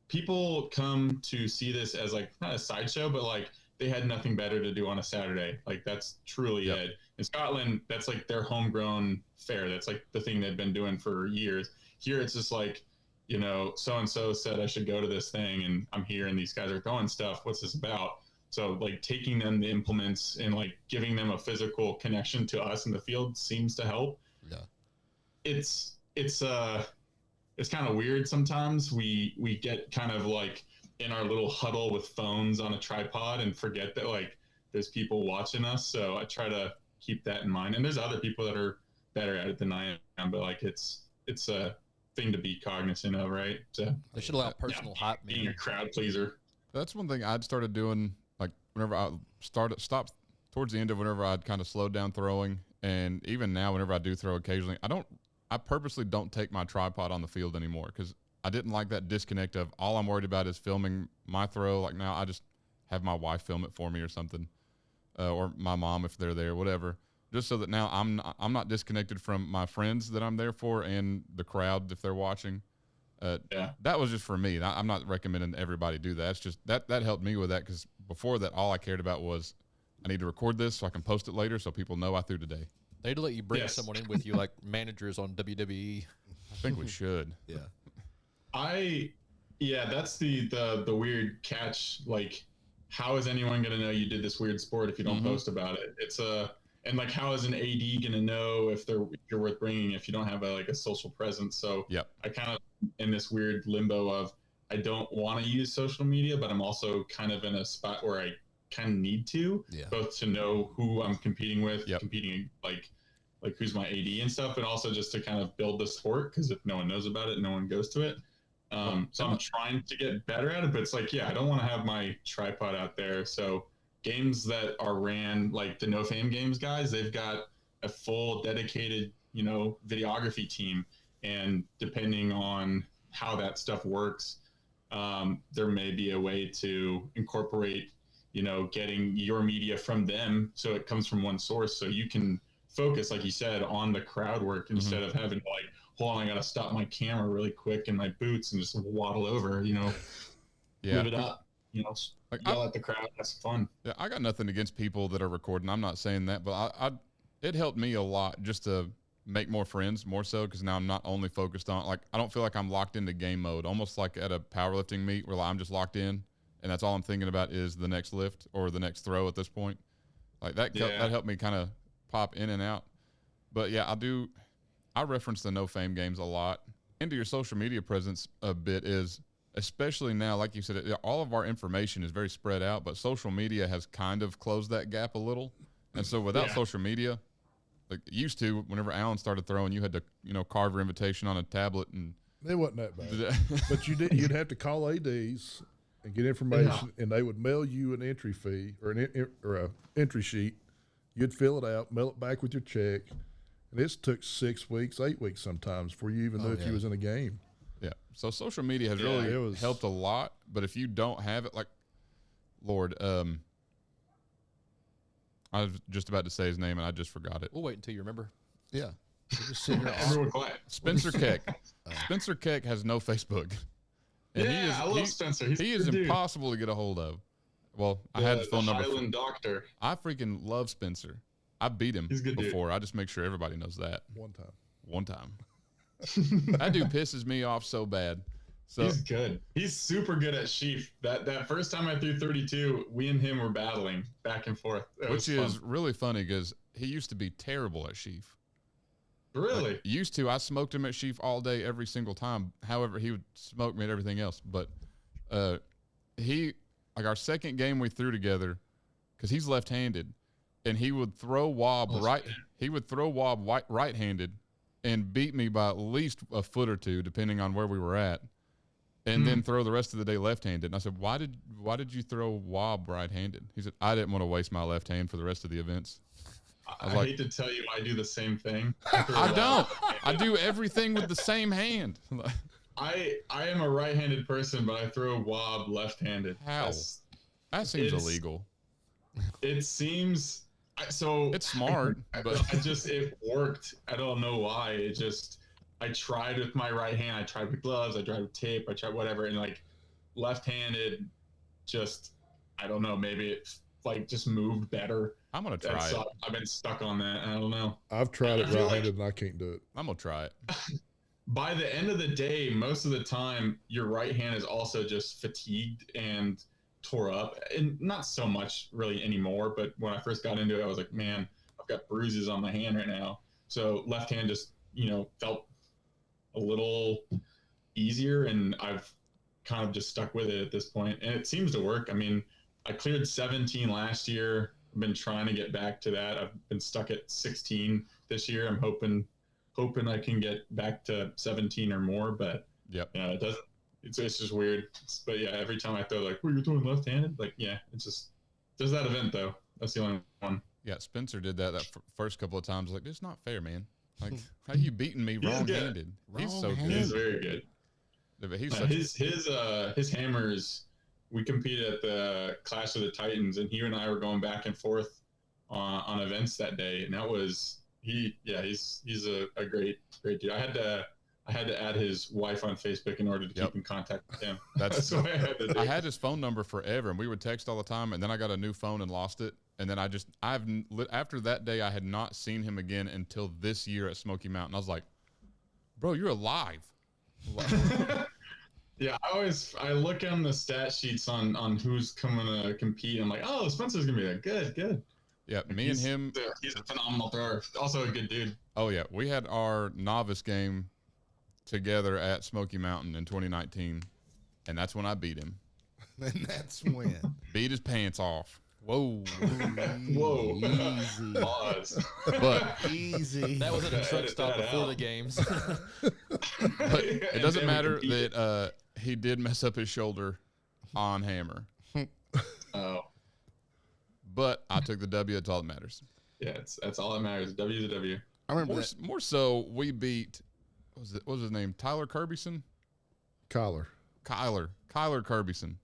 people come to see this as not a sideshow, but they had nothing better to do on a Saturday. That's truly it. In Scotland, that's their homegrown fair. That's the thing they've been doing for years. Here, it's just so-and-so said I should go to this thing and I'm here and these guys are throwing stuff. What's this about? So taking them the implements and giving them a physical connection to us in the field seems to help.
Yeah.
It's kind of weird sometimes. We get kind of in our little huddle with phones on a tripod and forget that there's people watching us. So I try to keep that in mind. And there's other people that are better at it than I am, but it's a thing to be cognizant of, right? So
they should allow personal hype.
Being a crowd pleaser.
That's one thing I'd started doing. Whenever I stopped towards the end of whenever I'd kind of slowed down throwing, and even now whenever I do throw occasionally, I purposely don't take my tripod on the field anymore because I didn't like that disconnect of all I'm worried about is filming my throw. Now I just have my wife film it for me or something, or my mom if they're there, whatever. Just so that now I'm not disconnected from my friends that I'm there for and the crowd if they're watching. That was just for me. I'm not recommending everybody do that. It's just that helped me with that because before that, all I cared about was I need to record this so I can post it later so people know I threw today.
They'd let you bring someone in with you like managers on WWE.
I think we should.
That's the weird catch. How is anyone going to know you did this weird sport if you don't post about it? And how is an AD going to know if you're worth bringing if you don't have a social presence? So I kind of in this weird limbo of I don't want to use social media, but I'm also kind of in a spot where I kind of need to, both to know who I'm competing with, competing who's my AD and stuff, but also just to kind of build the sport because if no one knows about it, no one goes to it. So I'm trying to get better at it, but it's I don't want to have my tripod out there. So games that are ran the No Fame Games guys, they've got a full dedicated, videography team. And depending on how that stuff works, there may be a way to incorporate, getting your media from them. So it comes from one source. So you can focus, like you said, on the crowd work instead of having to hold on, I got to stop my camera really quick in my boots and just waddle over, move it up, yell at the crowd. That's fun.
Yeah, I got nothing against people that are recording. I'm not saying that, but it helped me a lot just to make more friends, more so, because now I'm not only focused on, I don't feel like I'm locked into game mode, almost like at a powerlifting meet where I'm just locked in, and that's all I'm thinking about is the next lift or the next throw at this point. That helped me kind of pop in and out. But yeah, I reference the No Fame Games a lot. Into your social media presence a bit is, especially now, like you said, all of our information is very spread out, but social media has kind of closed that gap a little. And so without social media, used to, whenever Alan started throwing, you had to, carve your invitation on a tablet, and
it wasn't that bad. But you'd have to call ADs and get information, and they would mail you an entry fee or an entry sheet. You'd fill it out, mail it back with your check, and this took 6 weeks, 8 weeks sometimes before you even knew if you was in a game.
Yeah. So social media has really helped a lot, but if you don't have it, Lord, I was just about to say his name and I just forgot it.
We'll wait until you remember.
Yeah. We'll just sit here.
Everyone quiet.
Spencer Keck. Spencer Keck has no Facebook. And
I love Spencer.
He is impossible to get a hold of. Well, I had his phone number.
Highland doctor.
I freaking love Spencer. I beat him before. Dude. I just make sure everybody knows that. One time. That dude pisses me off so bad. So
he's good. He's super good at sheaf. That first time I threw 32, we and him were battling back and forth.
Which is really funny because he used to be terrible at sheaf.
Really?
Used to. I smoked him at sheaf all day, every single time. However, he would smoke me at everything else. But our second game we threw together, because he's left-handed, and he would throw wob right-handed and beat me by at least a foot or two, depending on where we were at, and then throw the rest of the day left-handed. And I said, why did you throw wob right-handed? He said, I didn't want to waste my left hand for the rest of the events.
I hate to tell you, I do the same thing.
I don't. I do everything with the same hand.
I am a right-handed person, but I throw wob left-handed.
How? That seems illegal.
It seems so.
It's smart, but
it worked. I don't know why. I tried with my right hand. I tried with gloves. I tried with tape. I tried whatever, and like left-handed, I don't know. Maybe it just moved better.
I'm gonna try it.
I've been stuck on that. I don't know.
I've tried it right-handed and I can't do it.
I'm gonna try it.
By the end of the day, most of the time, your right hand is also just fatigued and tore up, and not so much really anymore. But when I first got into it, I was like, man, I've got bruises on my hand right now. So left hand just, felt a little easier, and I've kind of just stuck with it at this point, and it seems to work. I mean, I cleared 17 last year. I've been trying to get back to that. I've been stuck at 16 this year. I'm hoping I can get back to 17 or more, but it doesn't. It's just weird. But yeah, every time I throw, like, you're throwing left-handed, like, yeah, it's just there's that event though. That's the only one.
Yeah, Spencer did that first couple of times. Like, it's not fair, man. Like, how you beating me wrong-handed? He's so good.
He's very good.
Yeah, but he's
his hammers. We competed at the Clash of the Titans, and he and I were going back and forth on events that day, and that was he's a great dude. I had to add his wife on Facebook in order to keep in contact with him. That's what I had to do.
I had his phone number forever, and we would text all the time, and then I got a new phone and lost it. And then after that day, I had not seen him again until this year at Smoky Mountain. I was like, bro, you're alive.
Yeah, I look on the stat sheets on who's coming to compete. I'm like, oh, Spencer's gonna be like, good.
Yeah, he's a
phenomenal thrower. Also a good dude.
Oh yeah, we had our novice game together at Smoky Mountain in 2019, and that's when I beat him.
And that's when
beat his pants off. Whoa,
easy. Pause.
But
easy.
That was at a truck stop before the games.
But it doesn't matter that he did mess up his shoulder on hammer.
Oh.
But I took the W. That's all that matters.
Yeah, that's all that matters. W is a W.
I remember
more so. We beat. What was his name? Tyler Kirbyson.
Kyler
Kirbyson.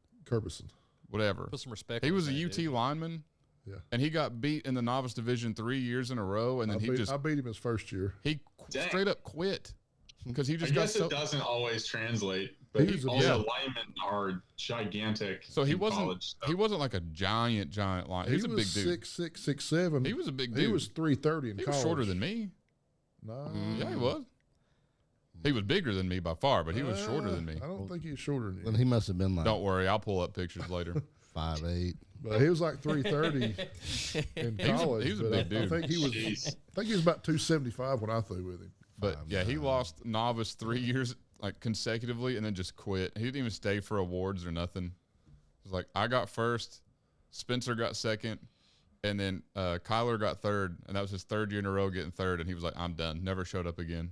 Whatever.
Put some respect.
He was a UT lineman.
Yeah.
And he got beat in the novice division 3 years in a row, and then
I beat him his first year.
He straight up quit because he just
it doesn't always translate. But linemen are gigantic.
So he wasn't like a giant line. He was a big dude.
6'6", 6'7".
He was a big dude.
He was 330 in college.
He was shorter than me.
No.
Yeah, he was. He was bigger than me by far, but he was shorter than me.
I don't think he was shorter than you.
Then he must have been like.
Don't worry, I'll pull up pictures later.
5'8".
But he was like 330 in college.
He was a big dude.
I think he was about 275 when I threw with him.
But yeah, he lost novice 3 years like consecutively, and then just quit. He didn't even stay for awards or nothing. It was like I got first, Spencer got second, and then Kyler got third, and that was his third year in a row getting third. And he was like, "I'm done." Never showed up again.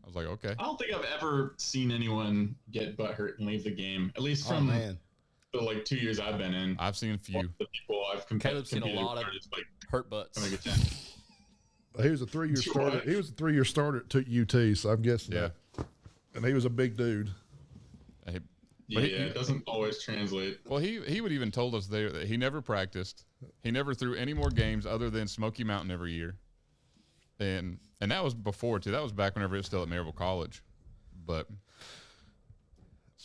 I was like, "Okay."
I don't think I've ever seen anyone get butthurt and leave the game. At least from the 2 years I've been in.
I've seen a few.
The people I've competed
seen a lot of hurt butts.
He was a 3-year starter. He was a 3-year starter at UT, so I'm guessing.
Yeah.
And he was a big dude.
It doesn't always translate.
Well, he would even told us there that he never practiced. He never threw any more games other than Smoky Mountain every year. And that was before, too. That was back whenever it was still at Maryville College. But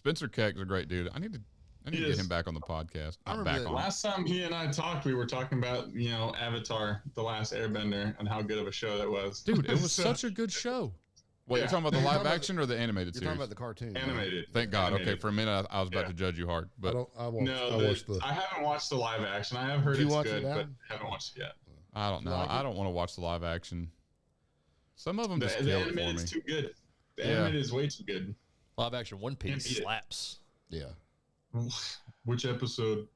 Spencer Keck's a great dude. I need to get him back on the podcast.
I remember that
last time he and I talked, we were talking about, Avatar, The Last Airbender, and how good of a show that was.
Dude, it was such a good show. Wait, you're talking about the live action or the animated series?
You're talking about the cartoon.
Animated.
Thank God.
Animated.
Okay, for a minute I was about to judge you hard, but
I
haven't watched the live action. I have heard it's good, but haven't watched it yet.
I don't know. I don't want to watch the live action. Some of them just
the
kill it for
animated
me.
is too good. The animated is way too good.
Live action One Piece slaps.
Yeah.
Which episode?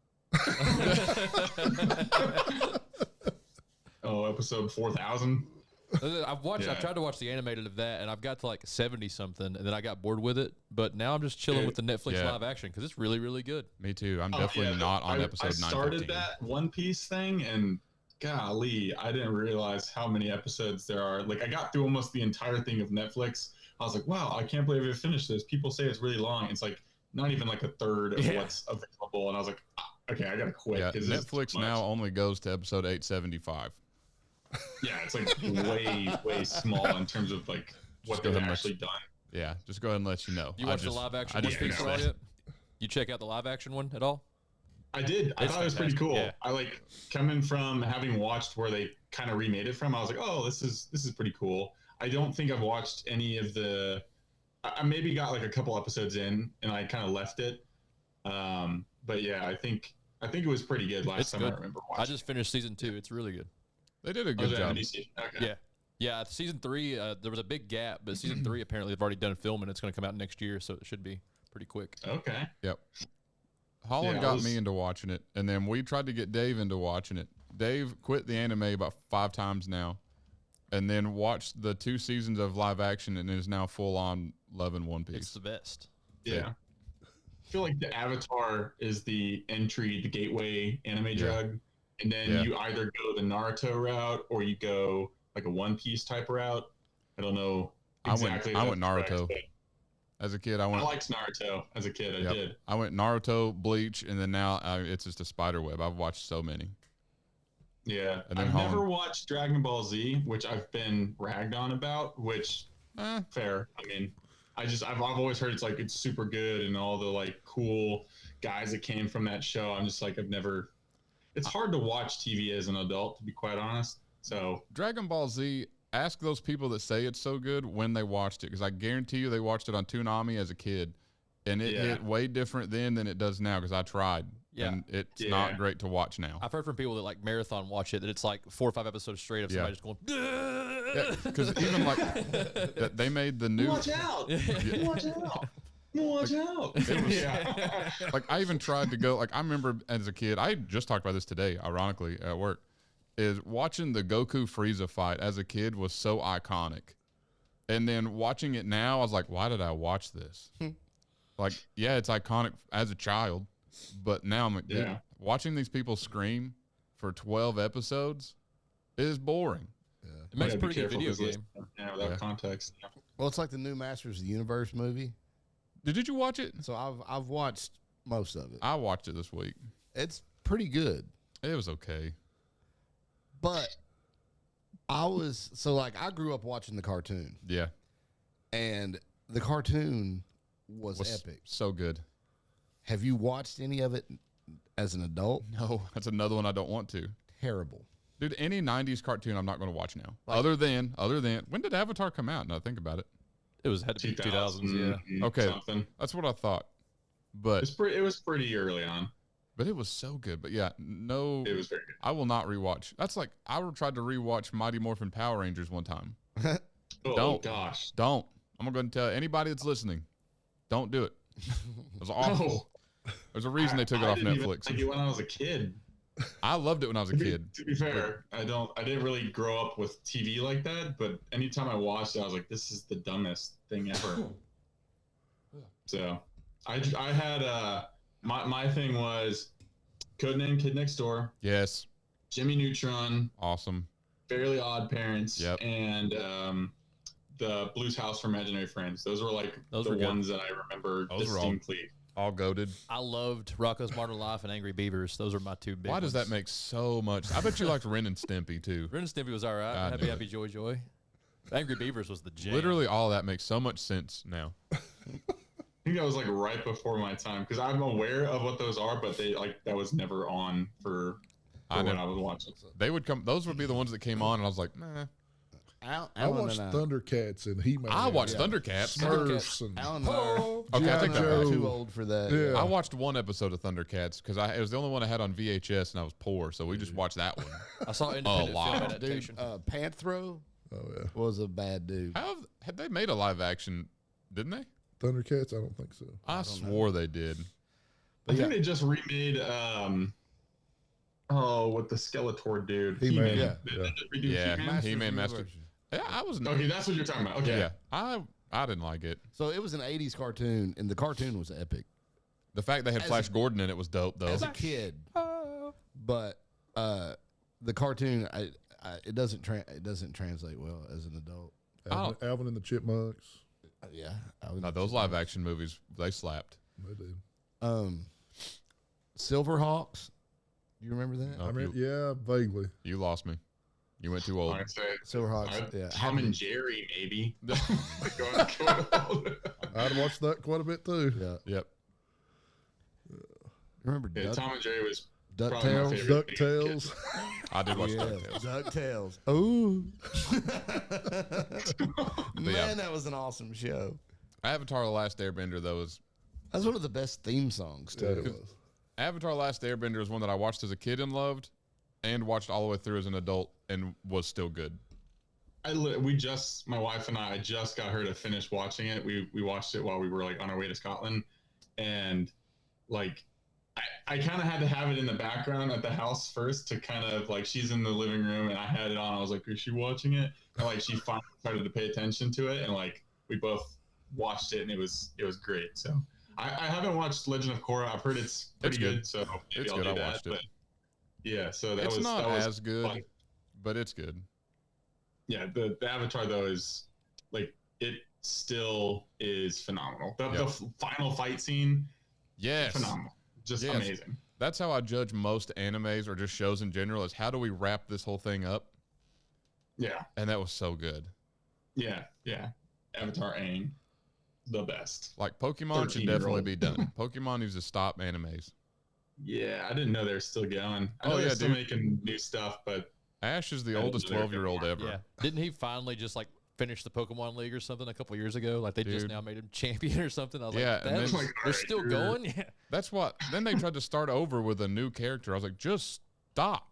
Episode 4000.
I've tried to watch the animated of that, and I've got to like 70 something, and then I got bored with it. But now I'm just chilling with the Netflix live action because it's really, really good.
Me too. I'm definitely not on episode 915.
I started that One Piece thing, and golly, I didn't realize how many episodes there are. Like, I got through almost the entire thing of Netflix. I was like, wow, I can't believe I finished this. People say it's really long. It's like not even like a third of what's available. And I was like, okay, I gotta quit.
Yeah, Netflix now only goes to episode 875.
Yeah, it's like way small in terms of like what they've actually done.
Yeah, just go ahead and let you know.
You watched the live action One Piece at all yet? You check out the live action one at all?
I did. I thought it was pretty cool.
Yeah.
I like coming from having watched where they kind of remade it from. I was like, oh, this is pretty cool. I don't think I've watched any of the. I maybe got like a couple episodes in, and I kind of left it. But yeah, I think it was pretty good last time I remember watching.
I just finished season 2. It's really good.
They did a good job.
Okay.
Yeah. Season 3, there was a big gap, but season 3 apparently they've already done filming. It's going to come out next year, so it should be pretty quick.
Okay.
Yep. Holland got me into watching it, and then we tried to get Dave into watching it. Dave quit the anime about 5 times now, and then watched the 2 seasons of live action, and is now full on loving One Piece.
It's the best.
Yeah. I feel like the Avatar is the gateway anime drug. And then you either go the Naruto route or you go like a One Piece type route. I don't know exactly.
I went Naruto. As a kid, I
liked Naruto as a kid. I did.
I went Naruto, Bleach, and then now it's just a spider web. I've watched so many.
Yeah. I've never watched Dragon Ball Z, which I've been ragged on about, which fair. I mean, I've always heard it's super good and all the like cool guys that came from that show. I'm just like, it's hard to watch TV as an adult, to be quite honest. So
Dragon Ball Z, ask those people that say it's so good when they watched it, because I guarantee you they watched it on Toonami as a kid, and it hit way different then than it does now, because I tried. Yeah. And it's not great to watch now.
I've heard from people that like marathon watch it that it's like 4 or 5 episodes straight of somebody just going.
Because even like they made the new.
Watch out! Watch out! Watch out!
It was, like I even tried to go. Like I remember as a kid, I just talked about this today, ironically at work. Is watching the Goku Frieza fight as a kid was so iconic, and then watching it now, I was like, why did I watch this? Like, yeah, it's iconic as a child, but now I'm like, dude, watching these people scream for 12 episodes is boring.
Yeah. It makes a pretty good video game.
Yeah, without context. Yeah.
Well, it's like the new Masters of the Universe movie.
Did you watch it?
So I've watched most of it.
I watched it this week.
It's pretty good.
It was okay.
But I grew up watching the cartoon.
Yeah.
And the cartoon was epic.
So good.
Have you watched any of it as an adult?
No, that's another one I don't want to.
Terrible.
Dude, any 90s cartoon I'm not going to watch now. Like, other than, when did Avatar come out? Now I think about it.
It had to be 2000s, yeah.
Okay, that's what I thought. But
it was pretty early on.
But it was so good. But yeah, no.
It was very good.
I will not rewatch. That's like, I tried to rewatch Mighty Morphin Power Rangers one time.
Gosh.
Don't. I'm going to tell anybody that's listening, don't do it. It was awful. No. There's a reason they took it off Netflix.
I didn't like it when I was a kid.
I loved it when I was a kid.
To be fair, I didn't really grow up with TV like that, but anytime I watched it, I was like, this is the dumbest thing ever. So I had my thing was Codename Kid Next Door.
Yes.
Jimmy Neutron.
Awesome.
Fairly Odd Parents. Yep. And the Blues House for Imaginary Friends. Those were like the ones that I remember distinctly.
All goated.
I loved Rocko's Modern Life and Angry Beavers. Those are my 2 big ones.
Why does that make so much? I bet you liked Ren and Stimpy too.
Ren and Stimpy was all right. Happy, Joy, Joy. Angry Beavers was the jam.
Literally all that makes so much sense now.
think that was like right before my time because I'm aware of what those are, but that was never on for when I was watching.
They would come. Those would be the ones that came on, and I was like, nah.
I watched Thundercats and He-Man.
I watched Thundercats.
Smurfs and
Alan and I
Okay, I think
Joe.
too old for that.
Yeah.
I watched one episode of Thundercats because it was the only one I had on VHS, and I was poor, so we just watched that one.
I saw independent
lot.
film
Dude,
adaptation.
Panthro was a bad dude.
Had they made a live action? Didn't they?
Thundercats? I don't think so.
I swore they did.
I think they just remade with the Skeletor dude.
He-Man.
Yeah, He-Man Master. Yeah, I was.
Okay, that's what you're talking about. Okay.
Yeah, I didn't like it.
So it was an 80s cartoon, and the cartoon was epic.
The fact they had Flash Gordon in it was dope, though.
As a kid. But the cartoon, it doesn't translate well as an adult.
Alvin and the Chipmunks.
Yeah.
No, those live action movies, they slapped.
They did.
Silverhawks. Do you remember that?
No,
Yeah, vaguely.
You lost me. You went too old.
I'd say
Silverhawks. Yeah.
Tom and Jerry, maybe.
I'd watched that quite a bit too.
Yeah.
Yep.
Remember
Tom and Jerry was
DuckTales?
DuckTales.
I did watch DuckTales.
DuckTales. Ooh. Man,
yeah.
that was an awesome show.
Avatar: The Last Airbender, though, is
That's one of the best theme songs, too.
Yeah, it was.
Avatar: The Last Airbender is one that I watched as a kid and loved, and watched all the way through as an adult and was still good.
My wife and I just got her to finish watching it. We watched it while we were like on our way to Scotland, and like I kind of had to have it in the background at the house first to kind of like she's in the living room and I had it on. I was like, is she watching it? And like she finally started to pay attention to it, and like we both watched it, and it was great. So I haven't watched Legend of Korra. I've heard it's pretty good. So maybe
It's
I'll
good.
do
I
that.
watched it.
But yeah, so that
It's
was
not
that was
as good,
fun.
but it's good.
Yeah, the Avatar though is like it still is phenomenal. The final fight scene,
Yes.
phenomenal, just
Yes.
amazing.
That's how I judge most animes or just shows in general, is how do we wrap this whole thing up?
Yeah,
And that was so good.
yeah. Avatar Aang, the best.
Like, Pokemon should
13-year-old.
definitely be done. Pokemon needs to stop animes.
Yeah, I didn't know they're still going. I know
Oh,
they're
yeah,
still
dude.
making new stuff, but
Ash is the
I
oldest
didn't know they were
12-year-old
gonna
ever.
Yeah. Didn't he finally just like finish the Pokemon League or something a couple years ago? Like they just
Dude.
now made him champion or something. I was
Yeah,
like,
and
that's,
then-
Like,
they're
alright,
still
you're-
going? Yeah.
That's what. Then they tried to start over with a new character. I was like, just stop.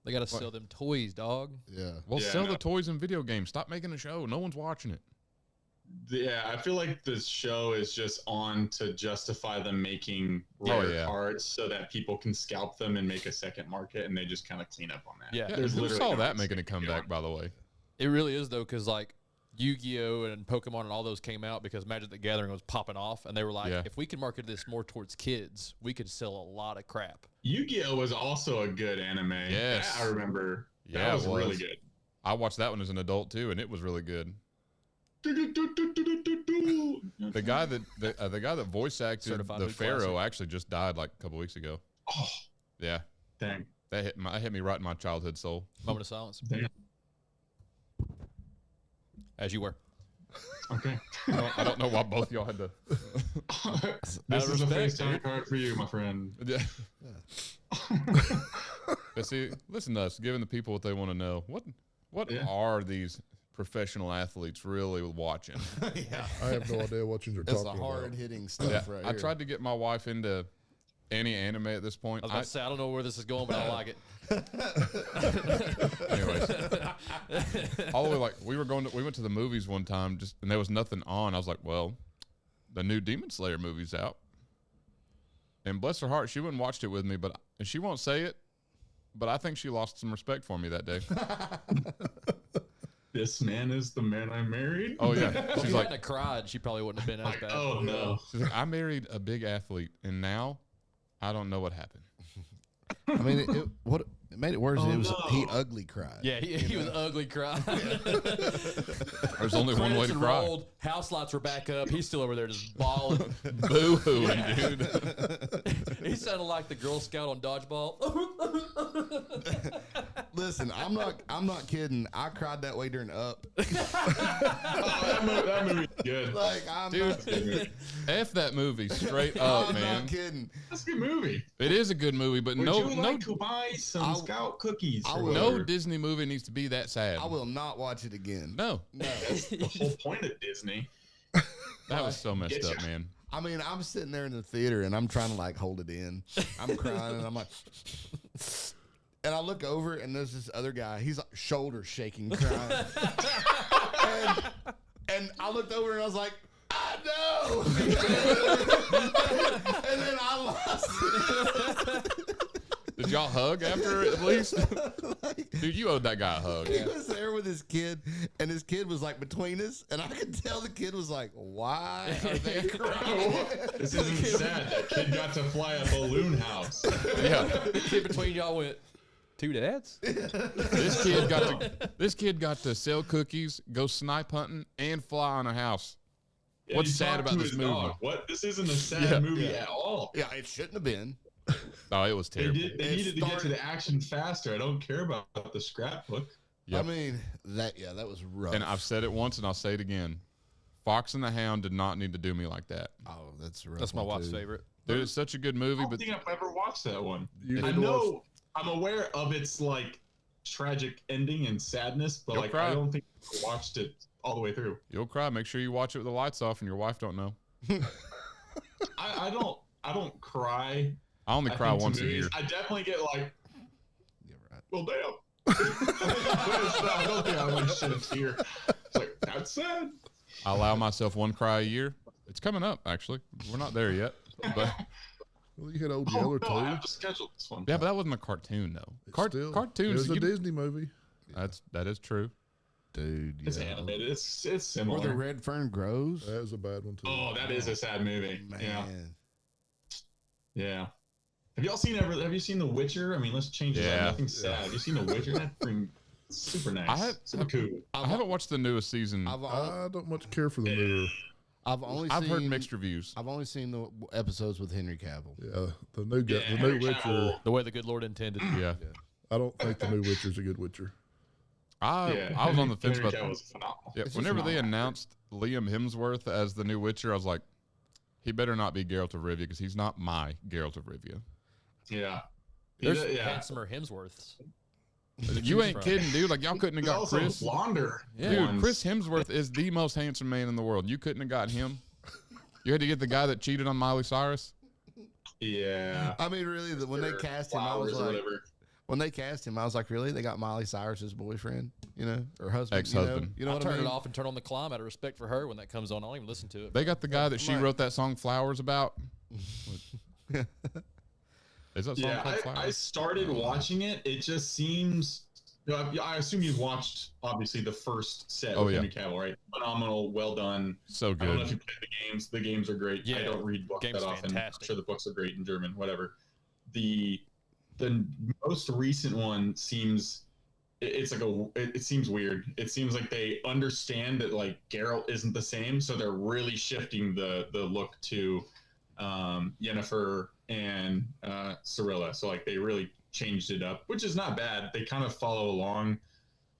They got to sell them toys, dog.
Yeah.
Well,
Yeah,
sell
I know.
the toys and video games. Stop making a show. No one's watching it.
yeah, I feel like this show is just on to justify them making
Oh,
rare
yeah.
cards so that people can scalp them and make a second market, and they just kind of clean up on that.
Yeah.
Yeah,
There's
who
literally
saw
no
that
reason
making a
to keep
comeback,
going.
by the way?
It really is, though, because like Yu-Gi-Oh! And Pokemon and all those came out because Magic the Gathering was popping off. And they were like,
Yeah.
if we can market this more towards kids, we could sell a lot of crap.
Yu-Gi-Oh was also a good anime.
Yes.
That I remember.
Yeah,
That was
it was.
really good.
I watched that one as an adult, too, and it was really good. The guy that voice acted
Certified
the
New
Pharaoh
Classic.
actually just died like a couple weeks ago.
Oh,
Yeah,
dang.
that hit me right in my childhood soul.
Moment of silence.
Damn.
As you were.
Okay.
I don't know why both y'all had to.
This is a
respect,
FaceTime
dude.
card for you, my friend.
Yeah. But see, listen to us, giving the people what they want to know. What
Yeah.
are these professional athletes really watching?
Yeah.
I have no idea what you're
That's
talking
the
about.
hard hitting stuff
Yeah,
right
I
here.
tried to get my wife into any anime at this point.
I was about to say, I don't know where this is going, but I like it.
Anyways, all the way, like, we went to the movies one time, and there was nothing on. I was like, well, the new Demon Slayer movie's out. And bless her heart, she went and watched it with me, and she won't say it, but I think she lost some respect for me that day.
This man is the man I married.
Oh yeah,
If
she's
you
like,
hadn't have cried, she probably wouldn't have been as
Like,
bad.
oh no.
she's like, I married a big athlete, and now I don't know what happened.
I mean, it made it worse.
Oh,
It was
no.
he ugly cried.
Yeah, he was ugly crying.
There's only one way
Credits
to
had
cry.
rolled, house lights were back up. He's still over there just bawling.
Boo-hooing, dude.
He sounded like the Girl Scout on dodgeball.
Listen, I'm not kidding. I cried that way during Up.
That movie's good.
Like, I'm
Dude,
not kidding.
F that movie straight up,
I'm
man.
not kidding.
That's a good movie.
It is a good movie, but
Would
no,
you like to buy some Scout cookies?
I
or
will.
no
whatever?
Disney movie needs to be that sad.
I will not watch it again.
No,
No.
That's the whole point of Disney.
that was so messed
Get
up,
ya.
man.
I mean, I'm sitting there in the theater and I'm trying to like hold it in. I'm crying and I'm like, and I look over and there's this other guy. He's like shoulder shaking, crying. and I looked over and I was like, I know. And then I lost it.
Did y'all hug after at least? Dude, you owed that guy a hug.
He was there with his kid, and his kid was like between us, and I could tell the kid was like, "Why are they crying?"
This isn't sad. That kid got to fly a balloon house.
Yeah,
The kid between y'all went, 2 dads?
this kid got to sell cookies, go snipe hunting, and fly on a house.
Yeah,
What's
he
sad
talked
about
to
this
his
movie?
dog. What? This isn't a sad
Yeah.
movie at all.
Yeah, it shouldn't have been.
Oh, it was
They
terrible.
did. They
It
needed to get to
started-
the action faster. I don't care about the scrapbook.
Yep.
I mean, that was rough.
And I've said it once, and I'll say it again. Fox and the Hound did not need to do me like that.
oh, that's a rough.
That's my
one,
wife's
too.
favorite.
Dude, it's such a good
I
movie,
don't
but
think I've ever watched that one.
You
I
need to watch-
know. I'm aware of its like tragic ending and sadness, but
You'll
like
cry.
I don't think I watched it all the way through.
you'll cry. Make sure you watch it with the lights off, and your wife don't know.
I don't cry.
I only
I
cry
think to
once a
movies.
year.
I definitely get like,
Yeah, right.
well, damn. I don't think I would shed a tear. It's like that's sad.
I allow myself one cry a year. It's coming up, actually. We're not there yet. But
Well, you had Old
Oh,
Yeller
no,
too.
I have to schedule this one.
yeah, but that wasn't a cartoon though.
It's still- It
Cartoons.
was a
you-
Disney movie.
that is true.
Dude.
It's
yeah.
animated. It's
Where
similar.
the red fern grows.
That was a bad one too.
Oh, that is a sad movie. Yeah,
Man.
yeah. Have y'all seen Have you seen The Witcher? I mean, let's change it.
Yeah.
Nothing sad. Have you seen The Witcher? That's pretty super nice.
I have-
super cool.
I haven't watched the newest season.
I don't much care for the newer.
I've heard mixed reviews.
I've only seen the episodes with Henry Cavill.
Yeah, the new guy,
Yeah,
the
Henry
new Witcher.
Cavill.
The way the good Lord intended.
Yeah.
I don't think the new Witcher's a good Witcher.
I was on the fence
Henry
about
Cavill's phenomenal.
yeah,
It's
whenever
just
they
not-
announced Liam Hemsworth as the new Witcher, I was like, he better not be Geralt of Rivia because he's not my Geralt of Rivia.
Yeah.
There's
yeah.
Handsomer Hemsworths.
You ain't
from.
kidding, dude. Like y'all couldn't have
There's
got
also
Chris.
blonder.
Dude,
ones.
Chris Hemsworth is the most handsome man in the world. You couldn't have got him. You had to get the guy that cheated on Miley Cyrus.
Yeah.
I mean, really, when they
Or
cast him, I was
flowers or
like,
whatever.
when they cast him, I was like, really? They got Miley Cyrus's boyfriend, or husband,
Ex-husband.
You know
I
what
turn
I mean?
it off and turn on the climb out of respect for her when that comes on. I don't even listen to it.
They got the guy that she wrote that song "Flowers" about. Is that song
Yeah,
called
I
"Flowers"?
started watching it. It just seems. I assume you've watched obviously the first set
Oh,
with
yeah.
Henry Cavill, right? Phenomenal, well done.
So
I don't know
good.
if you played the games. The games are great.
Yeah,
I don't read books
game's
that often.
fantastic.
I'm sure the books are great in German. Whatever. The most recent one seems. It's like it seems weird. It seems like they understand that like Geralt isn't the same, so they're really shifting the look to Yennefer and Cirilla. So like they really changed it up, which is not bad. They kind of follow along,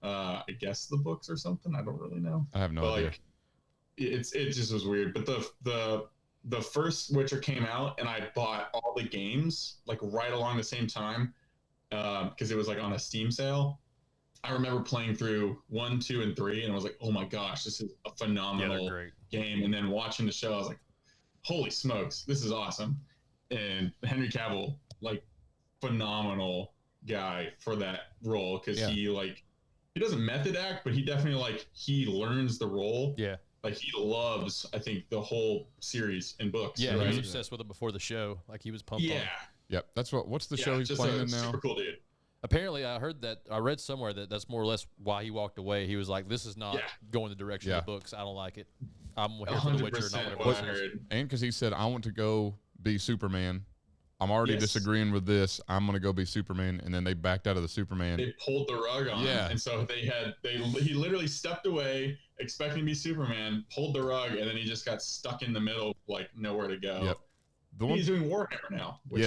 I guess the books or something. I don't really know.
I have no
But
idea.
like, it just was weird. But the first Witcher came out, and I bought all the games like right along the same time because it was like on a Steam sale. I remember playing through 1, 2, and 3, and I was like, "Oh my gosh, this is a
Yeah,
phenomenal
they're great.
game." And then watching the show, I was like, "Holy smokes, this is awesome!" And Henry Cavill, like, phenomenal guy for that role because
Yeah.
he doesn't method act, but he definitely he learns the role.
Yeah.
Like he loves, I think, the whole series and books.
Yeah, he
right?
was obsessed with it before the show. Like he was pumped on it.
Yeah,
Yep. That's what's the show he's
just
playing
a
in now?
super cool dude.
Apparently, I read somewhere that that's more or less why he walked away. He was like, "This is not
Yeah.
going the direction
Yeah.
of the books. I don't like it. I'm here for the Witcher,
100%
not
what
whatever
I
else."
heard.
And because he said, I want to go be Superman. I'm already
Yes.
disagreeing with this. I'm going to go be Superman. And then they backed out of the Superman.
They pulled the rug on him.
Yeah.
And so he literally stepped away expecting to be Superman, pulled the rug, and then he just got stuck in the middle, like nowhere to go.
Yep.
He's doing Warhammer now, which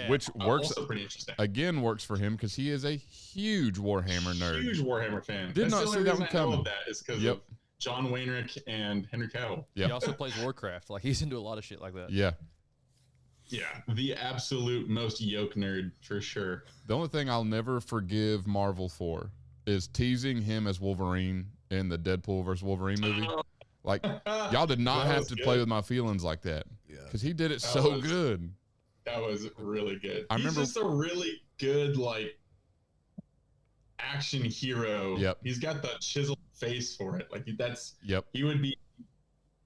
which works
also pretty interesting.
Again, works for him because he is a huge Warhammer nerd.
Huge Warhammer fan.
Did not see that one coming.
That is because of John Wainwright and Henry Cavill.
He also plays Warcraft. Like he's into a lot of shit like that.
Yeah.
Yeah, the absolute most yoke nerd for sure.
The only thing I'll never forgive Marvel for is teasing him as Wolverine in the Deadpool versus Wolverine movie. Like, y'all did not have to play with my feelings like that. Yeah. Because he did it so good.
That was really good.
He's
just a really good, like, action hero.
Yep.
He's got the chiseled face for it. Like, he would be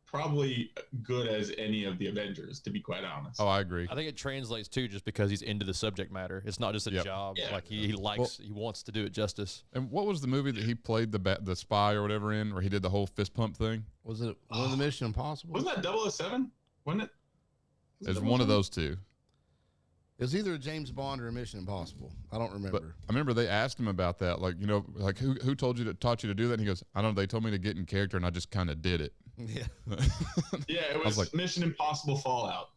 probably good as any of the Avengers, to be quite honest.
Oh, I agree.
I think it translates too, just because he's into the subject matter. It's not just a job. Yeah. Like he wants to do it justice.
And what was the movie that he played the spy or whatever in, where he did the whole fist pump thing?
Was it one of the Mission Impossible?
Wasn't that 007? Wasn't it?
It's one of those two.
It was either a James Bond or a Mission Impossible. I don't remember.
But I remember they asked him about that. Like, who taught you to do that? And he goes, I don't know. They told me to get in character, and I just kind of did it.
Yeah.
Yeah, it was like, Mission Impossible Fallout.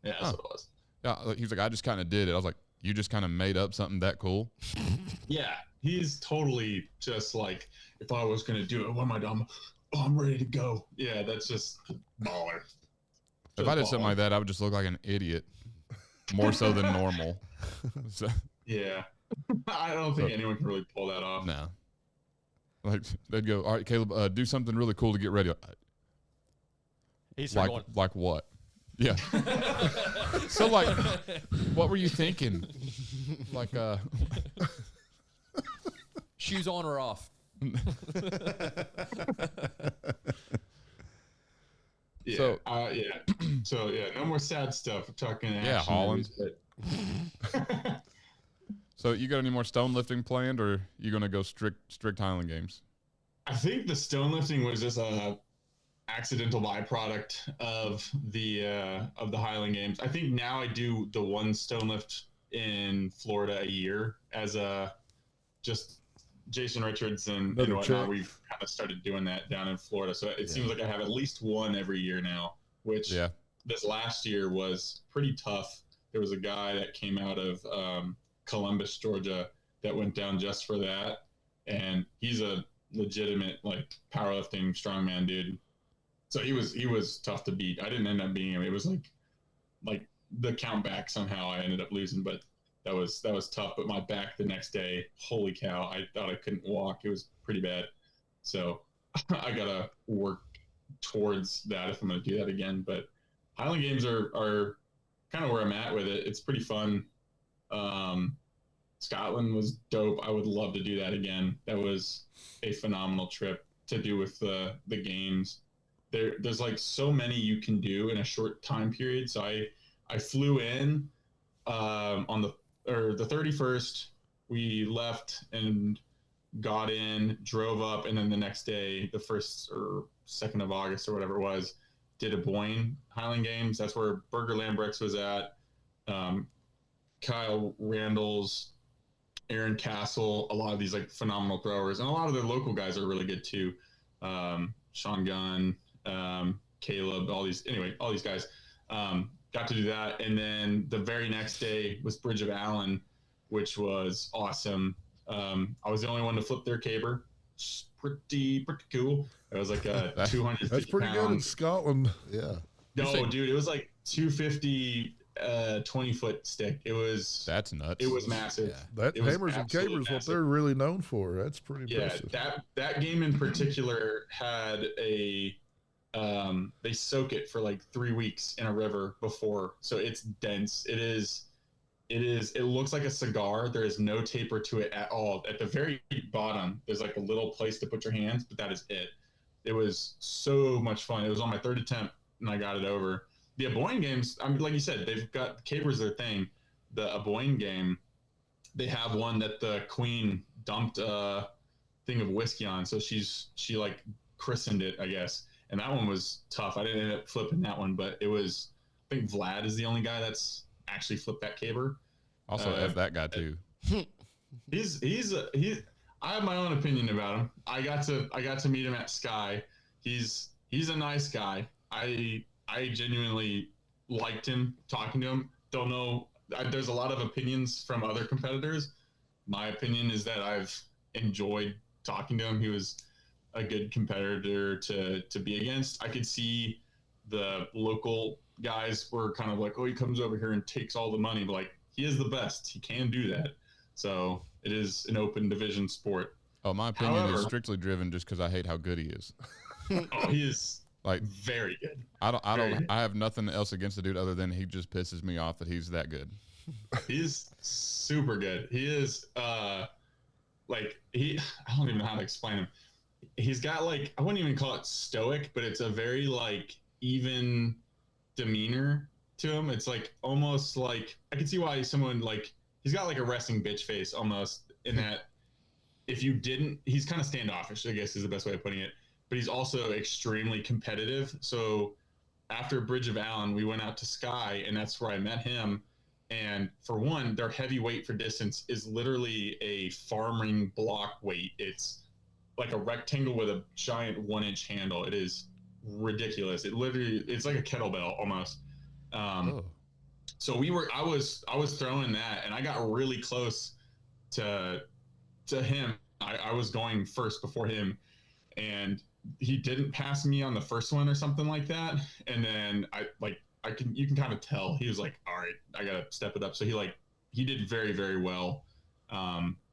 Yeah, that's what it was.
Yeah, he's like, I just kind of did it. I was like, you just kind of made up something that cool?
Yeah, he's totally just like, if I was going to do it, what am I doing? Oh, I'm ready to go. Yeah, that's just baller.
If I did something like that, I would just look like an idiot. More so than normal. So,
yeah. I don't think anyone can really pull that off.
No. Like, they'd go, all right, Caleb, do something really cool to get ready.
He's
like what? Yeah. So, like, what were you thinking? Like,
shoes on or off?
Yeah. So no more sad stuff. We're talking action
Holland.
Movies,
So you got any more stone lifting planned, or you gonna go strict Highland games?
I think the stone lifting was just a accidental byproduct of the Highland games. I think now I do the one stone lift in Florida a year as just Jason Richards and whatnot. We've kind of started doing that down in Florida. So it seems like I have at least one every year now, which this last year was pretty tough. There was a guy that came out of Columbus, Georgia, that went down just for that. And he's a legitimate, like, powerlifting strongman dude. So he was tough to beat. I didn't end up beating him. It was like the count back somehow I ended up losing, but that was tough. But my back the next day, holy cow, I thought I couldn't walk. It was pretty bad. So I gotta work towards that if I'm gonna do that again. But Highland Games are kind of where I'm at with it. It's pretty fun. Scotland was dope. I would love to do that again. That was a phenomenal trip to do with the games. There's like so many you can do in a short time period. So I flew in on the 31st. We left and got in, drove up, and then the next day, the 1st or 2nd of August or whatever it was, did a Boyne Highland Games. That's where Berger Lambrechts was at. Kyle Randall's, Aaron Castle, a lot of these like phenomenal throwers, and a lot of the local guys are really good too. Sean Gunn, Caleb, all these guys got to do that. And then the very next day was Bridge of Allen, which was awesome. I was the only one to flip their caber. Pretty cool. It was like a 250
That's pretty good in Scotland.
Yeah.
No, dude, it was like 250 20-foot stick.
That's nuts.
It was massive.
Yeah. Hammers and cabers, what they're really known for. That's pretty impressive.
That game in particular had they soak it for like 3 weeks in a river before, so it's dense. It looks like a cigar. There is no taper to it at all. At the very bottom, there's like a little place to put your hands, but that is it. It was so much fun. It was on my 3rd attempt, and I got it over. The Aboyne games, I mean, like you said, they've got cabers their thing. The Aboyne game, they have one that the queen dumped a thing of whiskey on, so she like christened it, I guess. And that one was tough. I didn't end up flipping that one, but it was. I think Vlad is the only guy that's actually flipped that caber.
Also, F that guy too.
He's I have my own opinion about him. I got to meet him at Sky. He's a nice guy. I genuinely liked him, talking to him. Don't know. There's a lot of opinions from other competitors. My opinion is that I've enjoyed talking to him. He was a good competitor to be against. I could see the local guys were kind of like, oh, he comes over here and takes all the money. But like, he is the best. He can do that. So it is an open division sport.
Oh, my opinion is strictly driven just because I hate how good he is.
Oh, he is
like
very good.
I have nothing else against the dude other than he just pisses me off that he's that good.
He's super good. He is I don't even know how to explain him. He's got like, I wouldn't even call it stoic, but it's a very like even demeanor to him. It's like almost like I can see why someone like he's got like a resting bitch face almost in that if you didn't, he's kind of standoffish, I guess is the best way of putting it. But he's also extremely competitive. So after Bridge of Allen, we went out to Sky, and that's where I met him. And for one, their heavyweight for distance is literally a farming block weight. It's like a rectangle with a giant 1-inch handle. It is ridiculous. It's like a kettlebell almost. So I was throwing that, and I got really close to him. I was going first before him, and he didn't pass me on the first one or something like that. And then you can kind of tell he was like, all right, I gotta step it up. So he did very, very well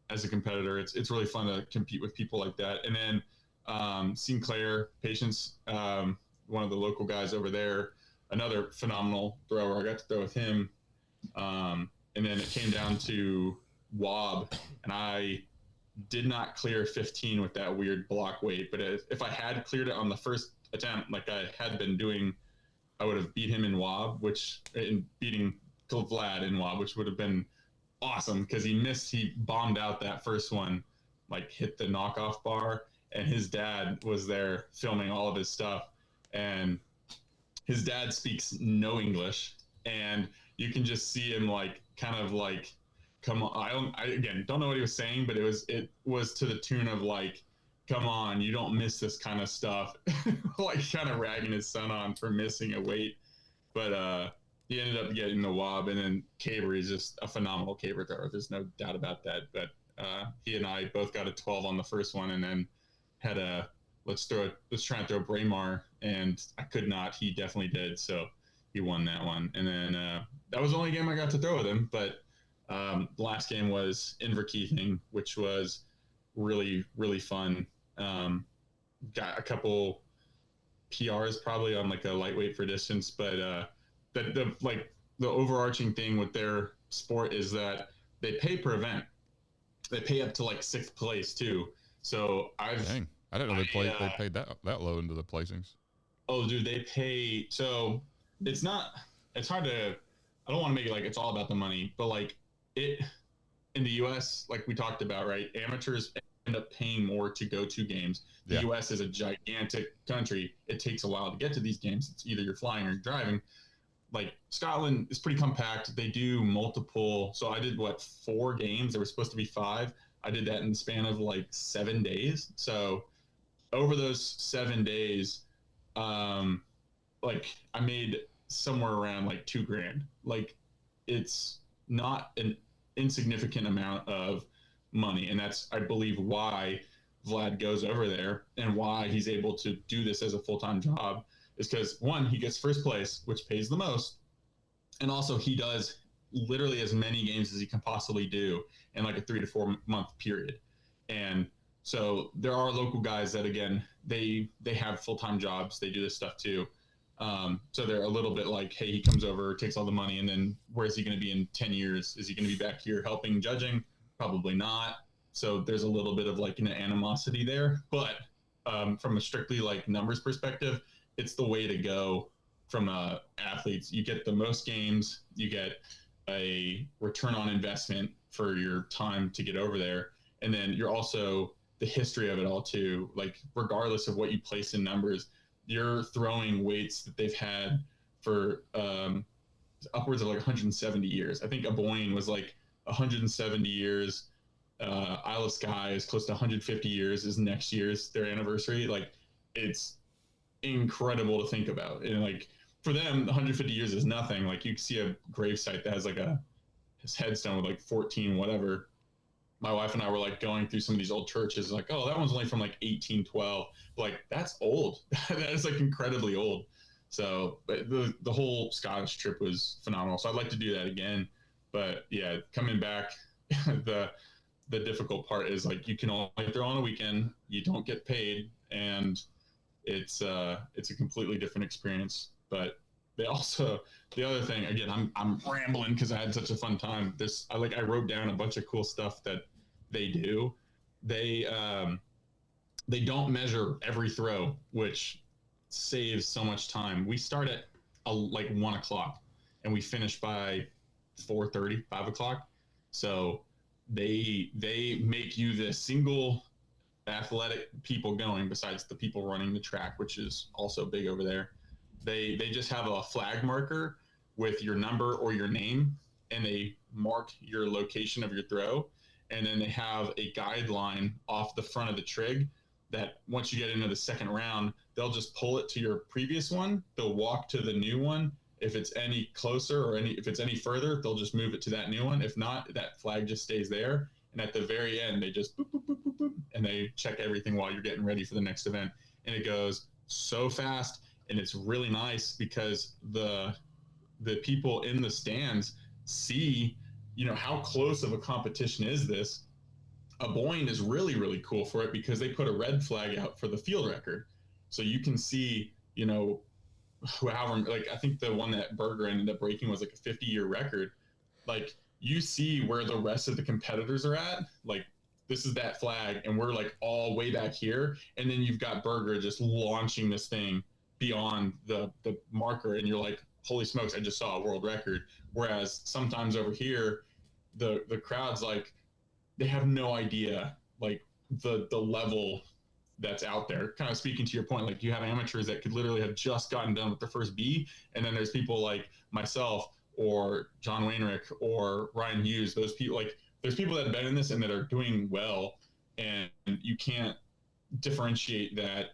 as a competitor. It's really fun to compete with people like that. And then Sinclair Patience, one of the local guys over there, another phenomenal thrower. I got to throw with him. And then it came down to Wob, and I did not clear 15 with that weird block weight. But if I had cleared it on the first attempt, like I had been doing, I would have beat him in Wob, beating Vlad in Wob, which would have been awesome because he bombed out that first one, like hit the knockoff bar, and his dad was there filming all of his stuff. And his dad speaks no English, and you can just see him like kind of like, come on. I again don't know what he was saying, but it was to the tune of like, come on, you don't miss this kind of stuff. Like kind of ragging his son on for missing a weight. But he ended up getting the Wob, and then Caber is just a phenomenal caber thrower. There's no doubt about that. But he and I both got a 12 on the first one, and then had let's try and throw Braemar, and I could not. He definitely did. So he won that one. And then that was the only game I got to throw with him. But the last game was Inverkeithing, which was really, really fun. Got a couple PRs probably on like a lightweight for distance, but the overarching thing with their sport is that they pay per event. They pay up to like 6th place too. So
Dang. I didn't know they paid that low into the placings.
Oh, dude, they pay. So it's hard to. I don't want to make it like it's all about the money, but like it in the U.S., like we talked about, right? Amateurs end up paying more to go to games. The U.S. is a gigantic country. It takes a while to get to these games. It's either you're flying or you're driving. Like Scotland is pretty compact. They do multiple. So I did 4 games? There were supposed to be 5. I did that in the span of like 7 days. So over those 7 days, like I made somewhere around like $2,000. Like it's not an insignificant amount of money, and that's, I believe, why Vlad goes over there and why he's able to do this as a full-time job is because, one, he gets first place, which pays the most, and also he does literally as many games as he can possibly do in like a 3 to 4 month period. And so there are local guys that, again, they have full-time jobs. They do this stuff too. So they're a little bit like, hey, he comes over, takes all the money, and then where is he going to be in 10 years? Is he going to be back here helping judging? Probably not. So there's a little bit of like an animosity there. But from a strictly like numbers perspective, it's the way to go from athletes. You get the most games, you get a return on investment for your time to get over there. And then you're also the history of it all too. Like regardless of what you place in numbers, you're throwing weights that they've had for upwards of like 170 years. I think Aboyne was like 170 years. Isle of Skye is close to 150 years. Is next year's their anniversary. Like it's incredible to think about. And like for them, 150 years is nothing. Like you see a gravesite that has like his headstone with like 14 whatever. My wife and I were like going through some of these old churches, like, oh, that one's only from like 1812. Like that's old. That is like incredibly old. So, but the whole Scottish trip was phenomenal. So I'd like to do that again. But yeah, coming back, the difficult part is like you can only throw on a weekend. You don't get paid, and it's a completely different experience. But they also, the other thing, again, I'm rambling because I had such a fun time. I wrote down a bunch of cool stuff that they do. They don't measure every throw, which saves so much time. We start at like 1 o'clock and we finish by 4:30, 5 o'clock. So they make you the single athletic people going besides the people running the track, which is also big over there. They just have a flag marker with your number or your name, and they mark your location of your throw. And then they have a guideline off the front of the trig that once you get into the second round, they'll just pull it to your previous one. They'll walk to the new one. If it's any closer or if it's any further, they'll just move it to that new one. If not, that flag just stays there. And at the very end, they just boop, boop, boop, boop, boop, and they check everything while you're getting ready for the next event. And it goes so fast, and it's really nice because the people in the stands see, how close of a competition is this. A Boyne is really, really cool for it because they put a red flag out for the field record. So you can see, however, like I think the one that Berger ended up breaking was like a 50-year record. Like you see where the rest of the competitors are at. Like this is that flag, and we're like all way back here. And then you've got Berger just launching this thing beyond the marker, and you're like, holy smokes, I just saw a world record. Whereas sometimes over here, the crowd's like, they have no idea like the level that's out there. Kind of speaking to your point, like you have amateurs that could literally have just gotten done with their first B, and then there's people like myself or John Wainwright or Ryan Hughes. Those people, like there's people that have been in this and that are doing well, and you can't differentiate that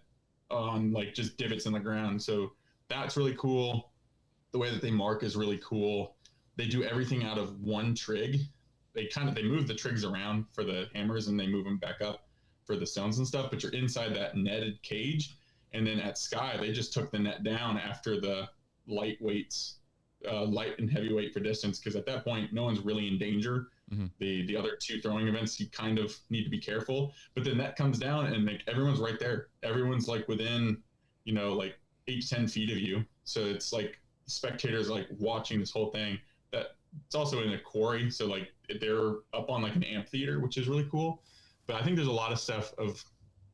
on like just divots in the ground. So that's really cool. The way that they mark is really cool. They do everything out of one trig. They move the trigs around for the hammers and they move them back up for the stones and stuff, but you're inside that netted cage. And then at Sky, they just took the net down after the light and heavyweight for distance, because at that point, no one's really in danger. Mm-hmm. The other two throwing events, you kind of need to be careful. But the net comes down and like everyone's right there. Everyone's like within, like 8 to 10 feet of you. So it's like spectators like watching this whole thing. That it's also in a quarry, so like they're up on like an amphitheater, which is really cool. But I think there's a lot of stuff of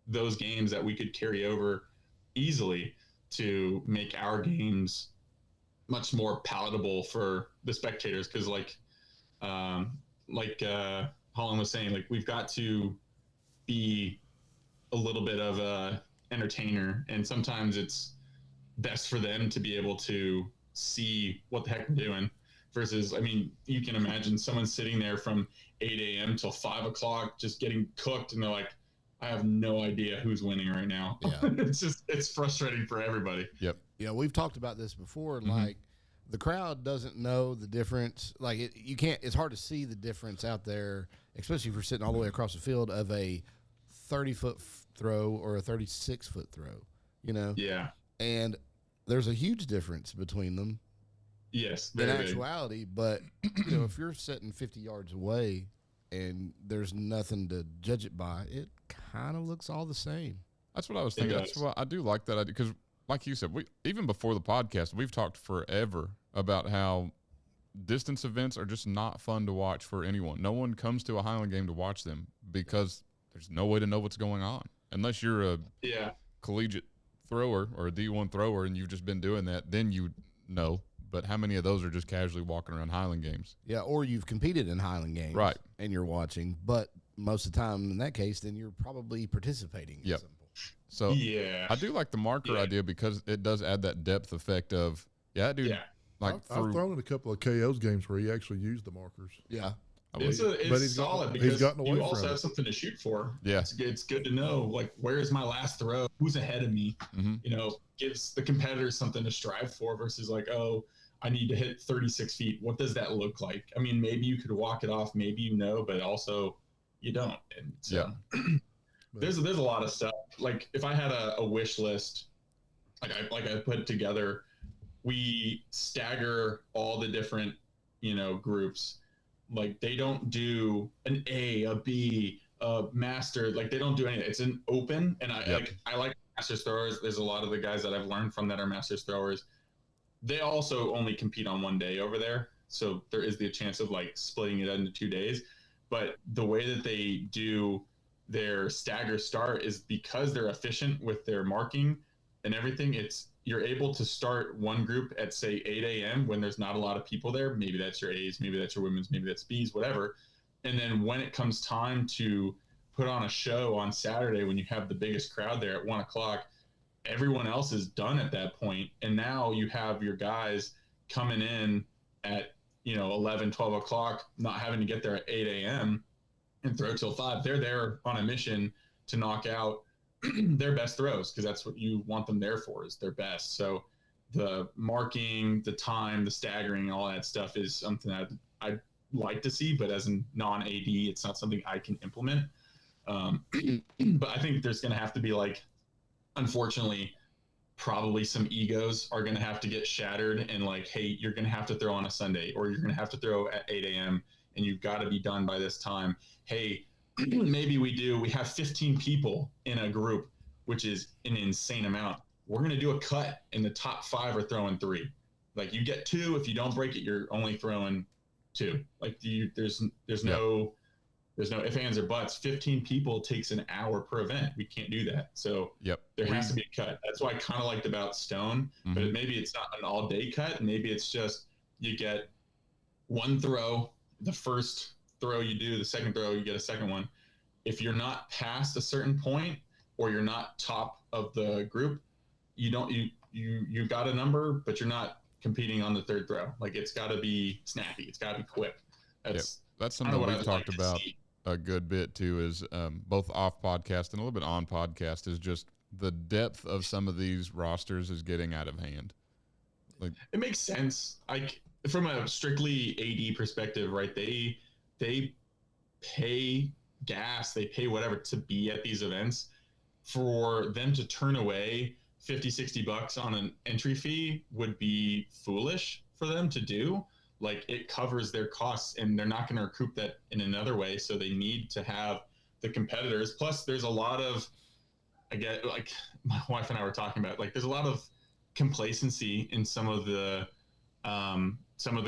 those games that we could carry over easily to make our games much more palatable for the spectators, because Holland was saying, like we've got to be a little bit of a entertainer, and sometimes it's best for them to be able to see what the heck we're doing. Versus, I mean, you can imagine someone sitting there from 8 a.m. till 5 o'clock just getting cooked, and they're like, I have no idea who's winning right now. Yeah. It's frustrating for everybody.
Yep.
We've talked about this before. Mm-hmm. Like, the crowd doesn't know the difference. Like, it's hard to see the difference out there, especially if you're sitting all the way across the field, of a 30-foot throw or a 36-foot throw,
Yeah.
And there's a huge difference between them.
Yes,
in actuality, but if you're sitting 50 yards away and there's nothing to judge it by, it kind of looks all the same.
That's what I was thinking. That's why I do like that idea, because, like you said, even before the podcast, we've talked forever about how distance events are just not fun to watch for anyone. No one comes to a Highland game to watch them because there's no way to know what's going on unless you're a collegiate thrower or a D1 thrower and you've just been doing that. Then you know. But how many of those are just casually walking around Highland games?
Yeah, or you've competed in Highland games.
Right.
And you're watching. But most of the time, in that case, then you're probably participating.
Yep. So yeah, I do like the marker idea because it does add that depth effect of, dude. Yeah. Like
I've thrown in a couple of KO's games where he actually used the markers.
Yeah.
It's solid because you also have something to shoot for.
Yeah,
it's good to know, like, where's my last throw? Who's ahead of me? Gives the competitors something to strive for versus like, oh, I need to hit 36 feet. What does that look like? I mean, maybe you could walk it off, maybe but also you don't. And so there's a lot of stuff. Like if I had a wish list, like I put together, we stagger all the different groups. Like they don't do an A, a B, a master. Like they don't do anything. It's an open. And I like masters throwers. There's a lot of the guys that I've learned from that are masters throwers. They also only compete on one day over there. So there is the chance of like splitting it into 2 days. But the way that they do their stagger start is because they're efficient with their marking and everything. You're able to start one group at say 8 a.m. when there's not a lot of people there. Maybe that's your A's, maybe that's your women's, maybe that's B's, whatever. And then when it comes time to put on a show on Saturday, when you have the biggest crowd there at 1 o'clock, everyone else is done at that point. And now you have your guys coming in at 11, 12 o'clock, not having to get there at 8 a.m. and throw till 5. They're there on a mission to knock out their best throws, because that's what you want them there for, is their best. So the marking, the time, the staggering, all that stuff is something that I'd like to see, but as a non-AD, it's not something I can implement. But I think there's going to have to be, like, unfortunately, probably some egos are going to have to get shattered, and like, hey, you're going to have to throw on a Sunday, or you're going to have to throw at 8 a.m. and you've got to be done by this time. Hey, maybe we have 15 people in a group, which is an insane amount. We're going to do a cut, and the top 5 are throwing 3. Like, you get 2. If you don't break it, you're only throwing 2. Like, there's no ifs, ands, or buts. 15 people takes an hour per event. We can't do that. So there has to be a cut. That's what I kind of liked about Stone, but maybe it's not an all-day cut. Maybe it's just you get one throw. The first throw you do, the second throw, you get a second one. If you're not past a certain point, or you're not top of the group, you got a number, but you're not competing on the third throw. Like, it's got to be snappy. It's got to be quick. That's
something we've talked about a good bit too, is both off podcast and a little bit on podcast, is just the depth of some of these rosters is getting out of hand. Like, it
makes sense. Like, from a strictly AD perspective, right? They pay gas, they pay whatever to be at these events. For them to turn away $50-$60 on an entry fee would be foolish for them to do. Like, it covers their costs, and they're not going to recoup that in another way. So they need to have the competitors. Plus, there's a lot of, I get, like, my wife and I were talking about, like, there's a lot of complacency in some of the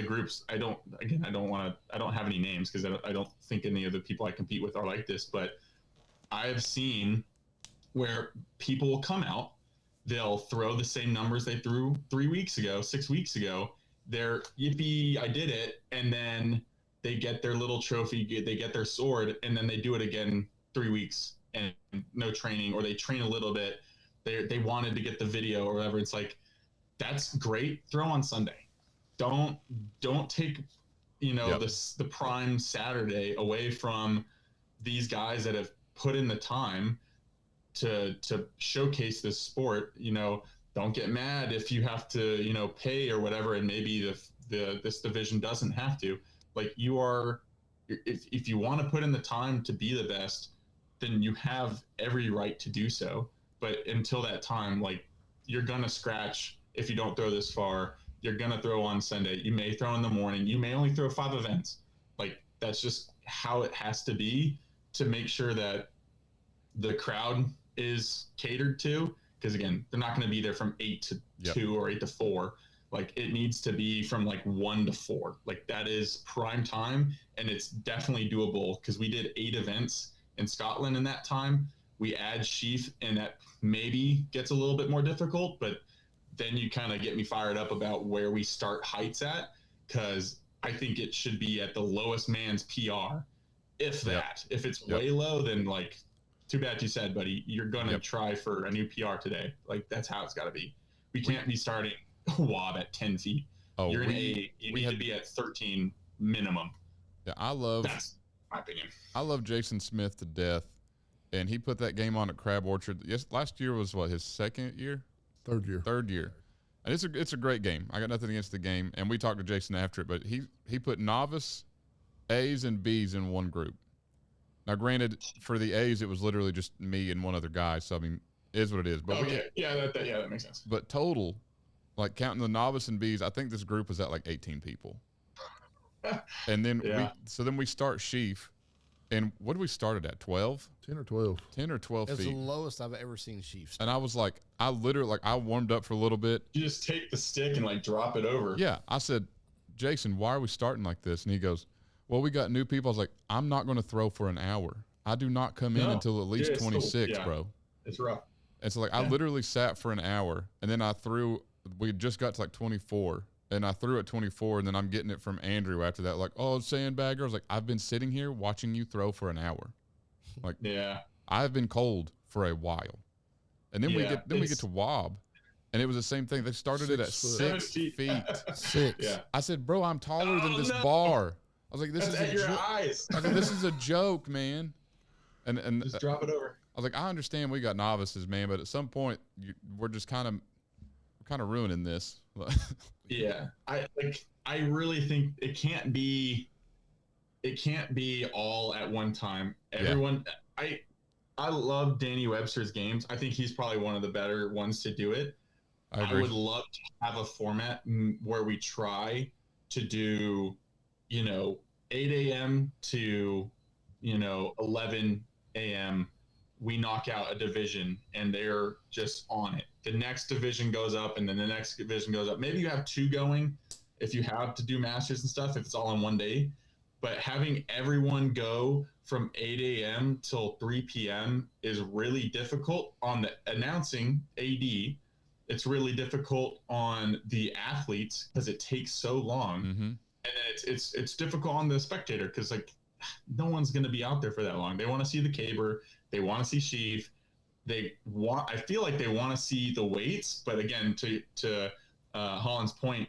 groups. I don't have any names, because I don't think any of the people I compete with are like this, but I've seen where people will come out, they'll throw the same numbers they threw 3 weeks ago, 6 weeks ago. They're, yippee, I did it. And then they get their little trophy, they get their sword, and then they do it again 3 weeks and no training, or they train a little bit. They wanted to get the video or whatever. It's like, that's great. Throw on Sunday. Don't take, the prime Saturday away from these guys that have put in the time to showcase this sport. Don't get mad if you have to, pay or whatever, and maybe this division doesn't have to. Like, if you want to put in the time to be the best, then you have every right to do so. But until that time, like, you're gonna scratch if you don't throw this far. You're gonna throw on Sunday. You may throw in the morning. You may only throw 5 events. Like, that's just how it has to be, to make sure that the crowd is catered to. Because again, they're not going to be there from 8 to 2 or 8 to 4. Like, it needs to be from like 1 to 4. Like, that is prime time, and it's definitely doable, because we did 8 events in Scotland in that time. We add Sheaf, and that maybe gets a little bit more difficult, but then you kind of get me fired up about where we start heights at, because I think it should be at the lowest man's PR, if that. If it's way low, then like, too bad you said, buddy. You're going to try for a new PR today. Like, that's how it's got to be. We can't be starting a WOB at 10 feet. You're an A. You need to be at 13 minimum.
Yeah,
That's my opinion.
I love Jason Smith to death, and he put that game on at Crab Orchard. Yes, last year was what, his second year?
Third year.
And it's a great game. I got nothing against the game, and we talked to Jason after it, but he put novice, A's, and B's in one group. Now, granted, for the A's, it was literally just me and one other guy, so I mean, it is what it is. But
that makes sense.
But total, like counting the novice and B's, I think this group was at like 18 people. And then we start sheaf, and what did we start at? 12?
10 or 12.
10 or 12
That's
feet.
the lowest I've ever seen sheaf.
And I was like, I warmed up for a little bit.
You just take the stick and like drop it over.
Yeah. I said, Jason, why are we starting like this? And he goes, well, we got new people. I was like, I'm not going to throw for an hour. I do not come in until at least 26, bro.
It's rough.
And so like I literally sat for an hour, and then we just got to like 24, and I threw at 24, and then I'm getting it from Andrew after that, like, oh, sandbagger. I was like, I've been sitting here watching you throw for an hour. Like, I've been cold for a while. And then we get to Wob, and it was the same thing. They started it at 6 feet.
6.
Yeah. I said, bro, I'm taller than this bar. I was like, this is
at your eyes.
I was like, this is a joke, man. And
just drop it over.
I was like, I understand we got novices, man, but at some point we're just kind of ruining this.
Yeah, I really think it can't be all at one time. Everyone, I love Danny Webster's games. I think he's probably one of the better ones to do it. I would love to have a format where we try to do, 8 a.m. to, 11 a.m. we knock out a division and they're just on it. The next division goes up and then the next division goes up. Maybe you have 2 going if you have to do masters and stuff, if it's all in one day. But having everyone go from 8 a.m. till 3 p.m. is really difficult on the announcing AD. It's really difficult on the athletes because it takes so long.
Mm-hmm.
And then it's difficult on the spectator because like no one's going to be out there for that long. They want to see the caber. They want to see sheaf. I feel like they want to see the weights, but again, to Holland's point,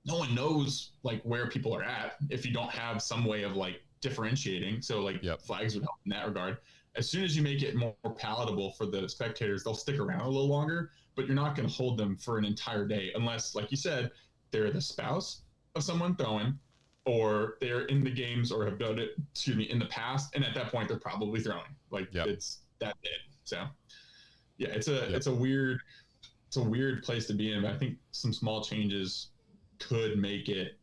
no one knows like where people are at if you don't have some way of like differentiating. So like flags would help in that regard. As soon as you make it more palatable for the spectators, they'll stick around a little longer, but you're not going to hold them for an entire day unless, like you said, they're the spouse of someone throwing, or they're in the games or have done it, in the past. And at that point, they're probably throwing. Like it's that big. So yeah, it's a weird place to be in. But I think some small changes could make it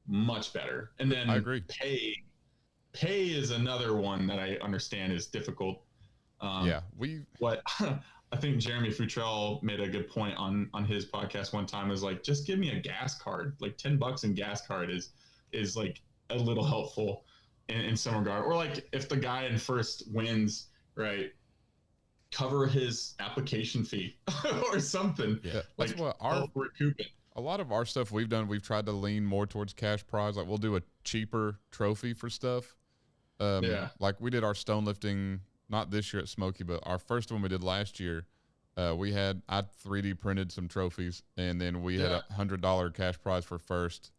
much better. And then
I agree.
Pay is another one that I understand is difficult. I think Jeremy Futrell made a good point on his podcast one time, is like, just give me a gas card. Like $10 in gas card is like a little helpful in some regard. Or like if the guy in first wins, right, cover his application fee or something.
Yeah,
like
that's what
recoup it.
A lot of our stuff we've done, we've tried to lean more towards cash prize. Like we'll do a cheaper trophy for stuff. Like we did our stone lifting, not this year at Smoky, but our first one we did last year. I 3D printed some trophies, and then we had $100 cash prize for first,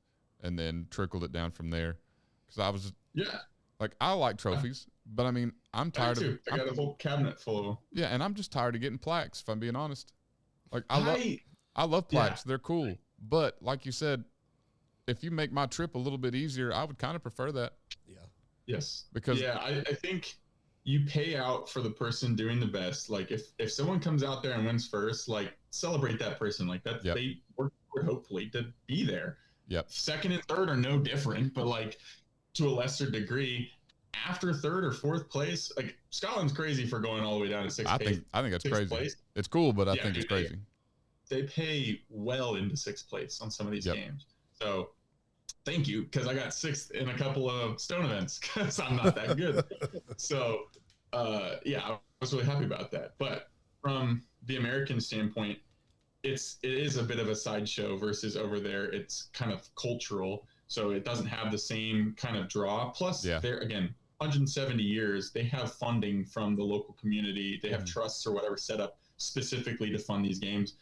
and then trickled it down from there. Because I was like, I like trophies, but I mean, I'm tired of.
I got a whole cabinet full of them.
Yeah, and I'm just tired of getting plaques. If I'm being honest, like I love plaques; they're cool. But like you said, if you make my trip a little bit easier, I would kind of prefer that.
Yeah.
Yes.
Because
I think you pay out for the person doing the best. Like if someone comes out there and wins first, like celebrate that person. Like that they worked hopefully to be there.
Yep.
Second and third are no different, but like to a lesser degree, after third or fourth place, like Scotland's crazy for going all the way down to sixth.
I think that's crazy.
Place.
It's cool, but I think it's crazy.
They pay well into sixth place on some of these games. So thank you, because I got sixth in a couple of stone events because I'm not that good. So I was really happy about that. But from the American standpoint, it is a bit of a sideshow versus over there. It's kind of cultural, so it doesn't have the same kind of draw. Plus, they're again 170 years. They have funding from the local community. They have trusts or whatever set up specifically to fund these games.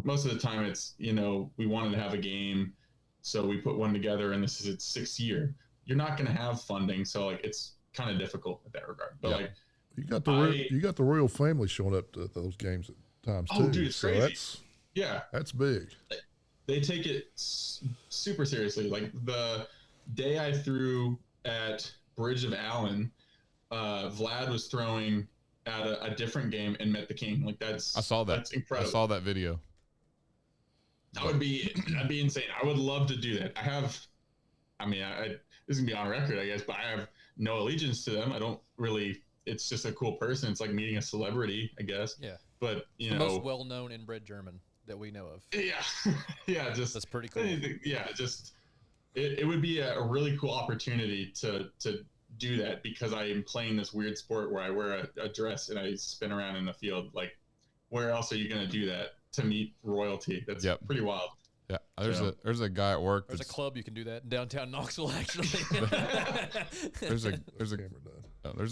Most of the time, it's we wanted to have a game, so we put one together, and this is its 6th year. you're not going to have funding, so like it's kind of difficult in that regard. But like
you got the royal family showing up to those games at times too.
Dude, it's crazy.
That's big.
They take it super seriously. Like the day I threw at Bridge of Allen, Vlad was throwing at a different game and met the king. Like I saw that. That's incredible.
I saw that video.
That'd be insane. I would love to do that. this is gonna be on record, I guess, but I have no allegiance to them. I don't really. It's just a cool person. It's like meeting a celebrity, I guess.
Yeah.
But
the most well-known inbred German that we know of.
Yeah. Yeah. Just
that's pretty cool.
Yeah. Just it would be a really cool opportunity to do that, because I am playing this weird sport where I wear a dress and I spin around in the field. Like, where else are you going to do that to meet royalty? That's pretty wild.
Yeah, there's a guy at work.
There's a club you can do that in downtown Knoxville, actually.
there's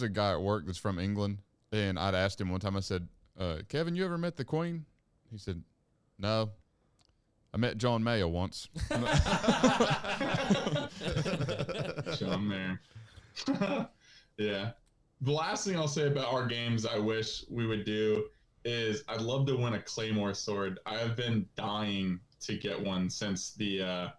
a guy at work that's from England, and I'd asked him one time. I said, "Kevin, you ever met the Queen?" He said, "No, I met John Mayer once."
John Mayer. Yeah. The last thing I'll say about our games I wish we would do is I'd love to win a Claymore sword. I've been dying to get one since I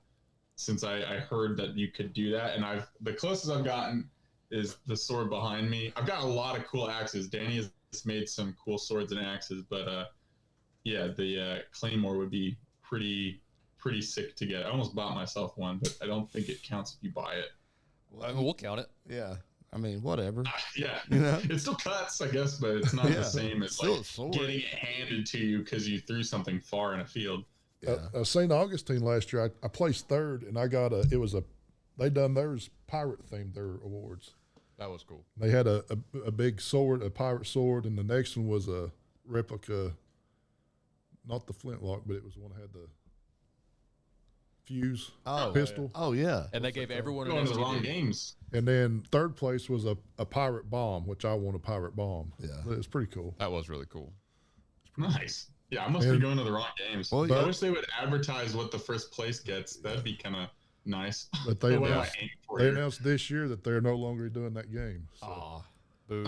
heard that you could do that, and the closest I've gotten is the sword behind me. I've got a lot of cool axes. Danny has made some cool swords and axes, but the Claymore would be pretty sick to get. I almost bought myself one, but I don't think it counts if you buy it.
Well, we'll count it.
Yeah. I mean, whatever.
Yeah. It still cuts, I guess, but it's not the same as like getting it handed to you because you threw something far in a field.
Yeah. St. Augustine last year, I placed third, and I got they done theirs pirate themed, their awards.
That was cool.
They had a big sword, a pirate sword, and the next one was a replica, not the flintlock, but it was the one that had the fuse pistol.
Oh yeah.
And they gave everyone
the wrong games.
And then third place was a pirate bomb, which I won a pirate bomb. Yeah. It was pretty cool.
That was really cool.
Nice. Yeah, I must be going to the wrong games. Well, I wish they would advertise what the first place gets. That'd be kind of nice.
But they announced this year that they're no longer doing that game. So.
Boo.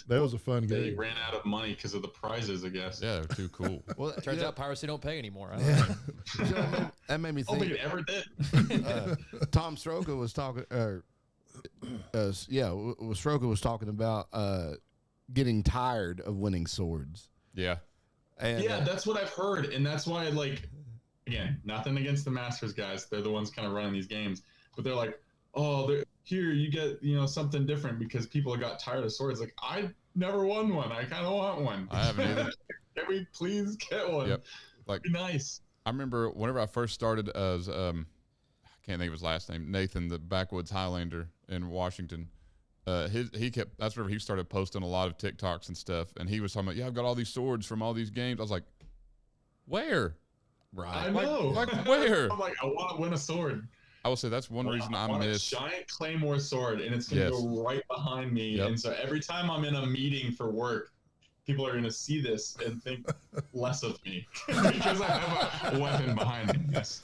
That was a fun game.
They ran out of money because of the prizes, I guess.
Yeah, they're too cool.
Well, it turns out piracy don't pay anymore.
That made me think.
I don't think it ever did.
Tom Stroka was talking, Stroka was talking about getting tired of winning swords.
Yeah.
And,
that's what I've heard, and that's why, like, again, nothing against the Masters guys. They're the ones kind of running these games, but they're like, here you get something different because people got tired of swords. Like, I never won one. I kind of want one.
I haven't either.
Can we please get one?
Yep. Like,
be nice.
I remember whenever I first started as I can't think of his last name, Nathan, the backwoods Highlander in Washington. That's where he started posting a lot of TikToks and stuff, and he was talking about, I've got all these swords from all these games. I was like, where?
Right. I know.
Like where?
I'm like, I want to win a sword.
I will say that's one reason I miss
a giant Claymore sword, and it's going to go right behind me. Yep. And so every time I'm in a meeting for work, people are going to see this and think less of me because I have a weapon behind me. Yes.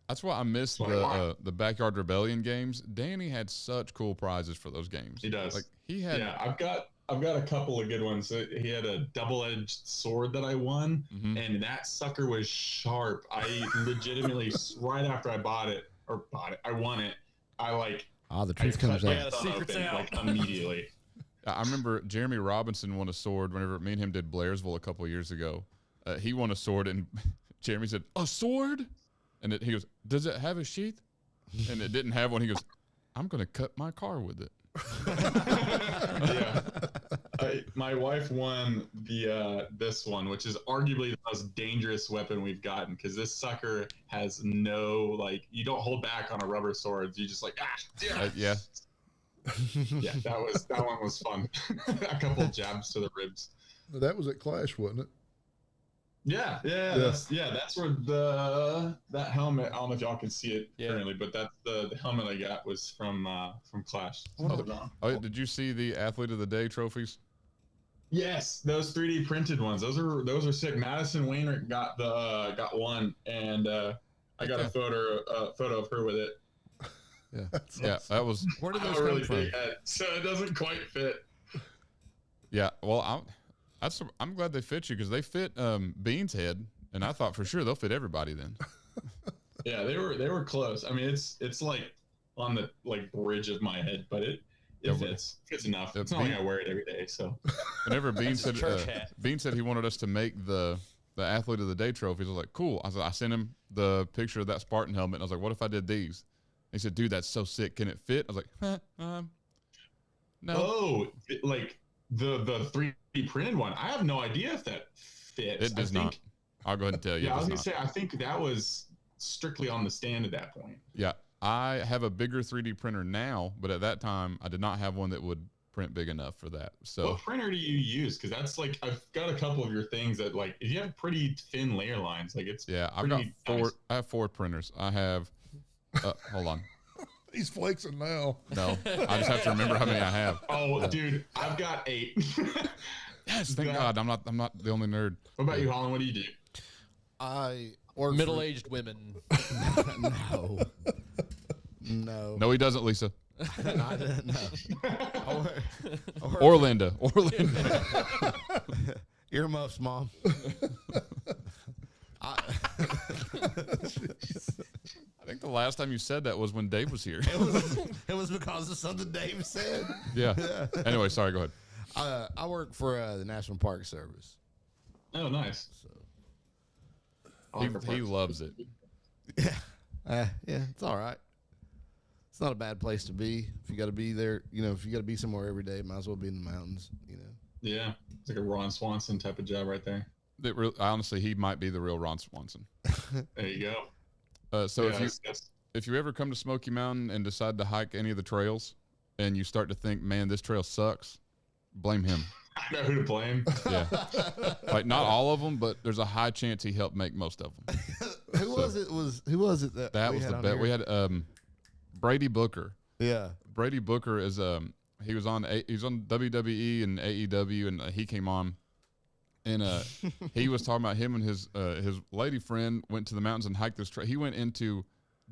That's why I miss the Backyard Rebellion games. Danny had such cool prizes for those games.
He does.
Like he had.
Yeah, I've got a couple of good ones. He had a double-edged sword that I won, and that sucker was sharp. I legitimately, right after I won it.
The truth comes out.
Yeah, the secret's out.
Like immediately.
I remember Jeremy Robinson won a sword whenever me and him did Blairsville a couple of years ago. He won a sword, and Jeremy said, "A sword?" And he goes, "Does it have a sheath?" And it didn't have one. He goes, "I'm going to cut my car with it."
Yeah. My wife won this one, which is arguably the most dangerous weapon we've gotten, because this sucker has no, you don't hold back on a rubber sword. You just
yeah.
Yeah, that one was fun. A couple of jabs to the ribs.
That was at Clash, wasn't it?
Yeah. That's where that helmet. I don't know if y'all can see it currently, but that's the helmet I got was from Clash.
Did you see the Athlete of the Day trophies?
Yes, those 3D printed ones. Those are sick. Madison Wainwright got one, and I got a photo of her with it.
Yeah, that was.
Where did
I'm
those
a
come
really
from?
big head, so it doesn't quite fit.
Yeah, well, I'm glad they fit you because they fit Bean's head, and I thought for sure they'll fit everybody then.
Yeah, they were close. I mean, it's like on the like bridge of my head, but it fits enough. It's not like I wear it every day. So
whenever Bean said
church hat.
Bean said he wanted us to make the athlete of the day trophies, I was like, cool. I sent him the picture of that Spartan helmet, and I was like, what if I did these? He said, dude, that's so sick. Can it fit? I was like, no.
Oh, like the 3D printed one. I have no idea if that fits.
It does not. I'll go ahead and tell you.
Yeah, I was gonna say I think that was strictly on the stand at that point.
Yeah, I have a bigger 3D printer now, but at that time I did not have one that would print big enough for that. So
what printer do you use? Because that's like I've got a couple of your things that like if you have pretty thin layer lines, like it's
I've got four.
nice.
I have 4 printers. I have. Hold on.
He's flexing now.
No, I just have to remember how many I have.
Oh, dude, I've got 8.
Yes, thank God. I'm not the only nerd.
What about you, Holland? What do you do?
I work
Middle-aged women.
No.
No, he doesn't, Lisa.
I didn't know.
Orlando.
Earmuffs, Mom.
I think the last time you said that was when Dave was here.
It was because of something Dave said.
Yeah. Anyway, sorry. Go ahead.
I work for the National Park Service.
Oh, nice.
So
He loves it.
yeah, it's all right. It's not a bad place to be. If you got to be there, if you got to be somewhere every day, might as well be in the mountains,
Yeah, it's like a Ron Swanson type of job right there.
Honestly, he might be the real Ron Swanson.
There you go.
So
Yeah,
if you ever come to Smoky Mountain and decide to hike any of the trails, and you start to think, man, this trail sucks, blame him.
I know who to blame.
Yeah, like not all of them, but there's a high chance he helped make most of them.
Who was it that
was the
on
bet.
here?
We had Brady Booker.
Yeah.
Brady Booker is he was on WWE and AEW, and he came on, and he was talking about him and his lady friend went to the mountains and hiked this trail. He went into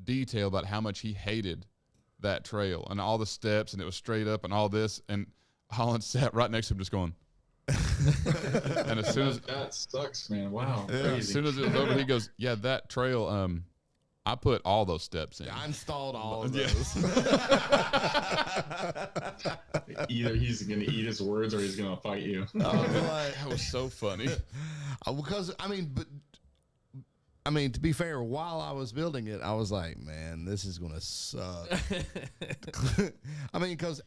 detail about how much he hated that trail and all the steps, and it was straight up and all this, and Holland sat right next to him just going. And as soon as
that sucks, man. Wow.
Yeah. As soon as it was over, he goes, "Yeah, that trail. I put all those steps in.
I installed all of those."
Either he's gonna eat his words or he's gonna fight you.
That was so funny.
Because to be fair, while I was building it, I was like, man, this is gonna suck. Because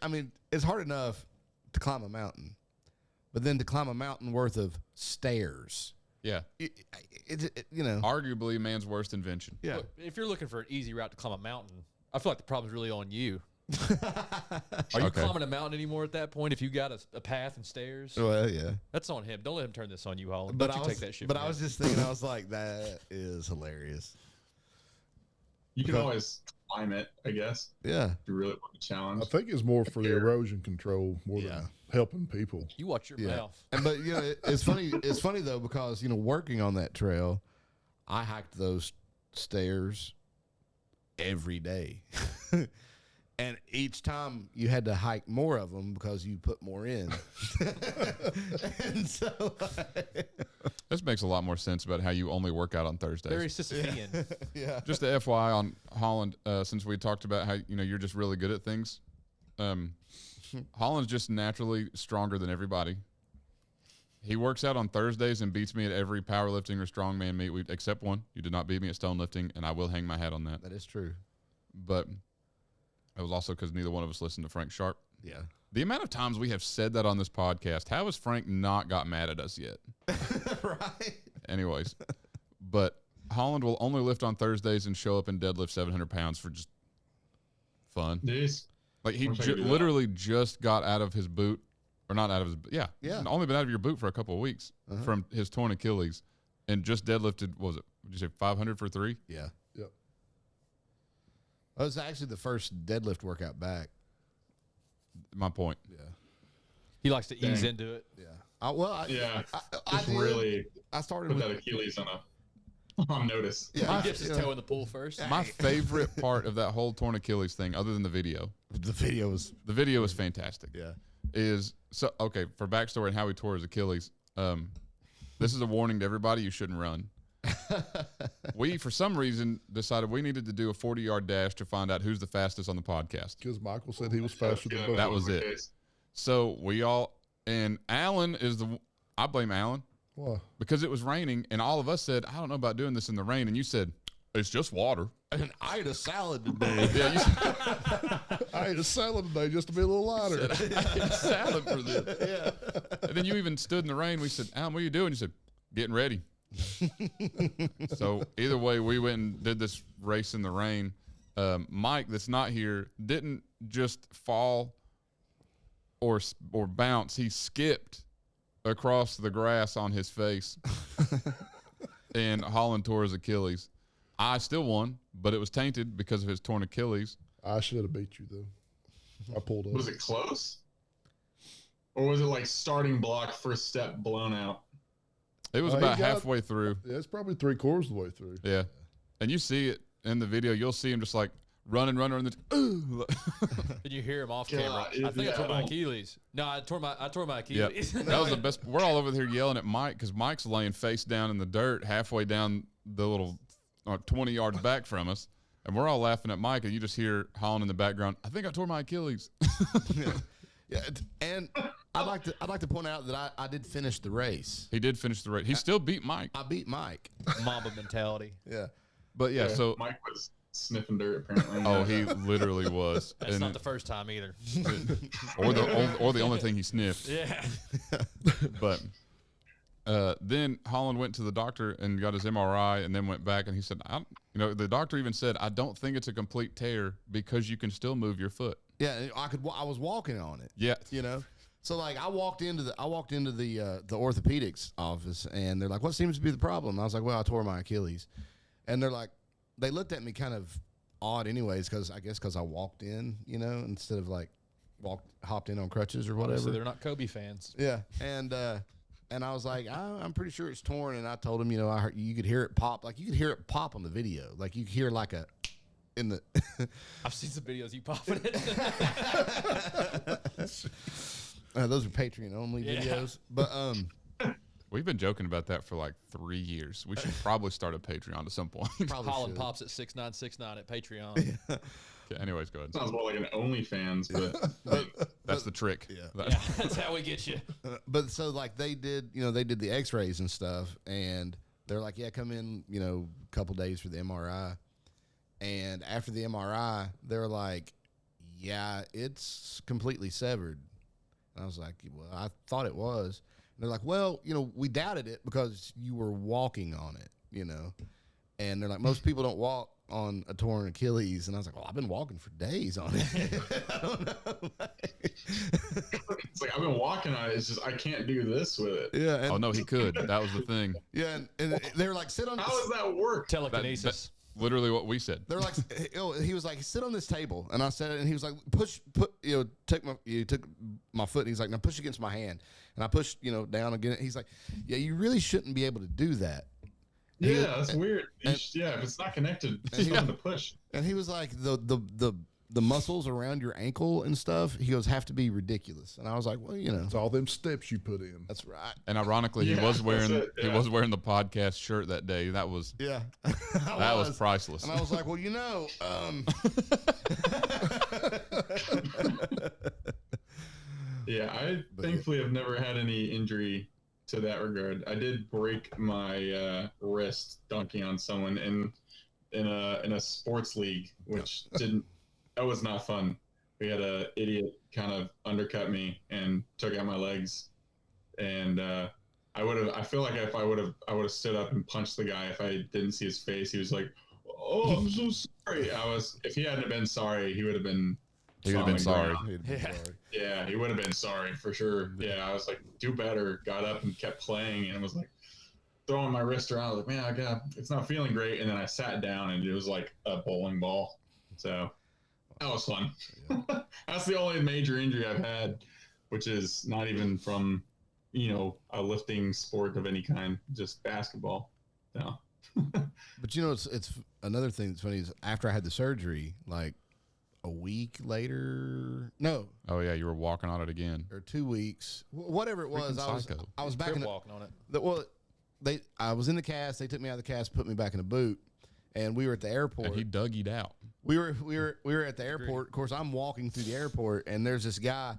it's hard enough to climb a mountain, but then to climb a mountain worth of stairs.
Yeah. Arguably man's worst invention.
Yeah.
Look, if you're looking for an easy route to climb a mountain, I feel like the problem's really on you. Are you climbing a mountain anymore at that point if you got a path and stairs?
Well, yeah.
That's on him. Don't let him turn this on you, Holland.
But
Don't you take that shit.
But I was just thinking, I was like, that is hilarious.
You can always climb it, I guess.
Yeah.
If you really want the challenge.
I think it's more for the erosion control more than helping people.
You watch your mouth.
But it's funny. It's funny though because working on that trail, I hiked those stairs every day, and each time you had to hike more of them because you put more in. And so,
this makes a lot more sense about how you only work out on Thursdays.
Very Sisyphean.
Yeah.
Just the FYI on Holland, since we talked about how you're just really good at things. Holland's just naturally stronger than everybody. He works out on Thursdays and beats me at every powerlifting or strongman meet except one. You did not beat me at stone lifting, and I will hang my hat on that.
That is true.
But it was also because neither one of us listened to Frank Sharp.
Yeah.
The amount of times we have said that on this podcast, how has Frank not got mad at us yet?
Right.
Anyways, but Holland will only lift on Thursdays and show up and deadlift 700 pounds for just fun.
Jeez.
Like he literally just got out of his boot, or not out of his yeah. Only been out of your boot for a couple of weeks from his torn Achilles, and just deadlifted. What was it? Did you say 500 for 3?
Yeah.
Yep.
That was actually the first deadlift workout back.
My point.
Yeah.
He likes to ease into it.
Yeah. I
Really
started
put
with
that Achilles on a on notice.
Yeah, he dips his toe in the pool first.
My favorite part of that whole torn Achilles thing, other than the video was fantastic.
Yeah.
Is so okay for backstory and how he tore his Achilles. This is a warning to everybody: you shouldn't run. We, for some reason, decided we needed to do a 40-yard dash to find out who's the fastest on the podcast.
Because Michael said he was faster than both.
That was it. So we all, and Alan is I blame Alan.
Why?
Because it was raining, and all of us said, I don't know about doing this in the rain. And you said, it's just water.
And I ate a salad today.
I ate a salad today just to be a little lighter.
I ate a salad for this. Yeah. And then you even stood in the rain. We said, Alan, what are you doing? You said, getting ready. So either way, we went and did this race in the rain. Mike, that's not here, didn't just fall or bounce. He skipped across the grass on his face, and Holland tore his Achilles. I still won, but it was tainted because of his torn Achilles.
I should have beat you, though. I pulled up.
Was it close? Or was it like starting block, first step blown out?
It was about halfway through.
Yeah, it's probably 3/4 of the way through.
Yeah. And you see it in the video. You'll see him just like running. And
you hear him off camera. I think I tore my Achilles. No, I tore my Achilles.
Yep. That was the best. We're all over here yelling at Mike because Mike's laying face down in the dirt halfway down the little 20 yards back from us. And we're all laughing at Mike, and you just hear Holland in the background, I think I tore my Achilles.
Yeah, and I'd like to point out that I did finish the race.
He did finish the race. He still beat Mike.
I beat Mike.
Mamba mentality.
Yeah.
But yeah, so
Mike was sniffing dirt apparently.
Oh, he literally was.
That's not the first time either.
or the only thing he sniffed.
Yeah.
But then Holland went to the doctor and got his MRI, and then went back, and he said, the doctor even said, I don't think it's a complete tear because you can still move your foot.
Yeah, I was walking on it.
Yeah.
So like I walked into the orthopedics office, and they're like, "What seems to be the problem?" I was like, "Well, I tore my Achilles," and they're like, they looked at me kind of odd, anyways, because I walked in, instead of like hopped in on crutches or whatever.
So they're not Kobe fans.
Yeah, and I was like, I'm pretty sure it's torn, and I told him, I heard you could hear it pop, like you could hear it pop on the video, like you could hear like a. In the
I've seen some videos you popping it.
Those are Patreon only videos, but
we've been joking about that for like 3 years. We should probably start a Patreon at some point.
Holland pops at 6969 at Patreon.
Okay, anyways, go ahead.
Sounds more like an OnlyFans, but
that's the trick.
Yeah, that's how we get you.
But so like they did the X-rays and stuff, and they're like, yeah, come in, a couple days for the MRI. And after the MRI, they're like, yeah, it's completely severed. And I was like, well, I thought it was. And they're like, well, we doubted it because you were walking on it, And they're like, most people don't walk on a torn Achilles. And I was like, well, I've been walking for days on it. I don't know.
It's like, I've been walking on it. It's just, I can't do this with it.
Yeah.
Oh, no, he could. That was the thing.
Yeah. And they were like, sit on.
How does that work?
Telekinesis.
Literally what we said.
They're like, he was like, sit on this table, and I said it, and he was like, took my foot, and he's like, now push against my hand, and I pushed, down again. He's like, yeah, you really shouldn't be able to do that.
Yeah, that's weird. If it's not connected, it's not to push.
And he was like, the muscles around your ankle and stuff, he goes, have to be ridiculous. And I was like, well,
it's all them steps you put in.
That's right.
And ironically, he was wearing the podcast shirt that day. That was that was priceless.
And I was like, well,
Yeah, I thankfully have never had any injury to that regard. I did break my wrist dunking on someone in a sports league, which that was not fun. We had a idiot kind of undercut me and took out my legs, and I feel like if I would have stood up and punched the guy if I didn't see his face. He was like, "Oh, I'm so sorry." If he hadn't been sorry, he would have been.
He would have been sorry.
Yeah, he would have been sorry for sure. Yeah, I was like, do better. Got up and kept playing, and was like throwing my wrist around. I was like, man, it's not feeling great. And then I sat down, and it was like a bowling ball. So that was fun. Yeah. That's the only major injury I've had, which is not even from, a lifting sport of any kind, just basketball. No.
But you know, it's another thing that's funny is after I had the surgery, like a week later,
Oh yeah, you were walking on it again.
or 2 weeks, whatever it was. I was back in the,
walking on it.
I was in the cast. They took me out of the cast, put me back in a boot, and we were at the airport.
And he dug it out.
We were at the airport. Of course, I'm walking through the airport, and there's this guy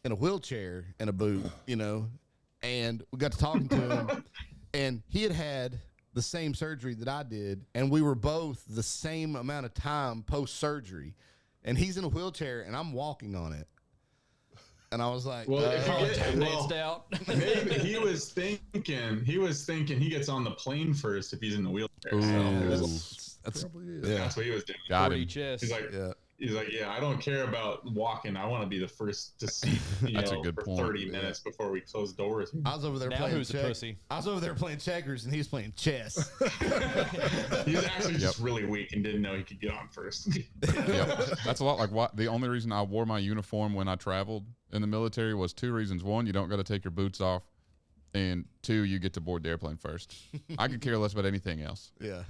in a wheelchair and a boot, you know, and we got to talking to him, and he had the same surgery that I did, and we were both the same amount of time post surgery, and he's in a wheelchair, and I'm walking on it. And I was like,
well,
out.
Maybe he was thinking he gets on the plane first if he's in the wheelchair.
That's
what he was doing.
Got him.
He's like, yeah, I don't care about walking. I want to be the first to see.
That's a good
for
point.
30 minutes before we close doors.
I was over there playing pussy. I was over there playing checkers, and he was playing chess.
He was actually just really weak and didn't know he could get on first.
That's a lot like what the only reason I wore my uniform when I traveled in the military was 2 reasons. 1, you don't got to take your boots off, and 2, you get to board the airplane first. I could care less about anything else.
Yeah.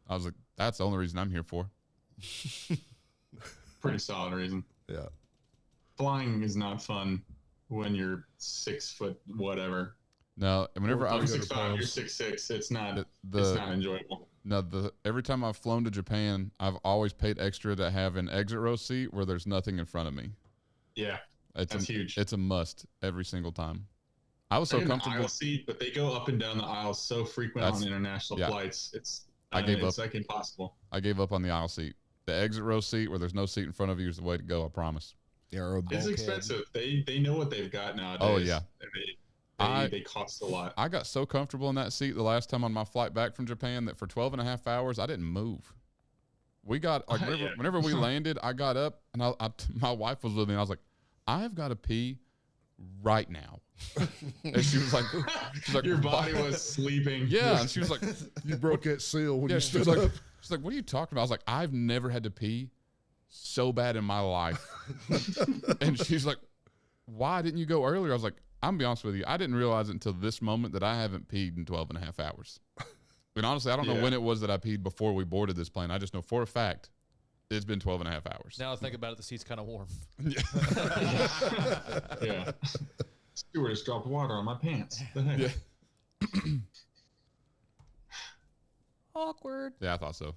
I was like, that's the only reason I'm here for.
Pretty solid reason.
Yeah.
Flying is not fun when you're 6 foot whatever.
No, whenever I was
6'5", you're 6'6". It's not enjoyable.
No, every time I've flown to Japan, I've always paid extra to have an exit row seat where there's nothing in front of me.
Yeah, that's huge.
It's a must every single time. I was so comfortable.
Aisle seat, but they go up and down the aisles so frequent on international flights. It's like impossible.
I gave up on the aisle seat. The exit row seat where there's no seat in front of you is the way to go, I promise.
Yeah,
it's expensive. They know what they've got nowadays.
Oh, yeah.
They cost a lot.
I got so comfortable in that seat the last time on my flight back from Japan that for 12 and a half hours, I didn't move. We got, like, whenever we landed, I got up, and my wife was with me, and I was like, I've got to pee right now. And she was like,
your body was sleeping.
Yeah, and she was like,
you broke that seal when you stood up.
She's like, what are you talking about? I was like, I've never had to pee so bad in my life. And she's like, why didn't you go earlier? I was like, I'm going to be honest with you. I didn't realize it until this moment that I haven't peed in 12 and a half hours. And honestly, I don't know when it was that I peed before we boarded this plane. I just know for a fact it's been 12 and a half hours.
Now I think about it, the seat's kind of warm.
Yeah. Stewardess dropped water on my pants.
Yeah.
Awkward.
Yeah, I thought so.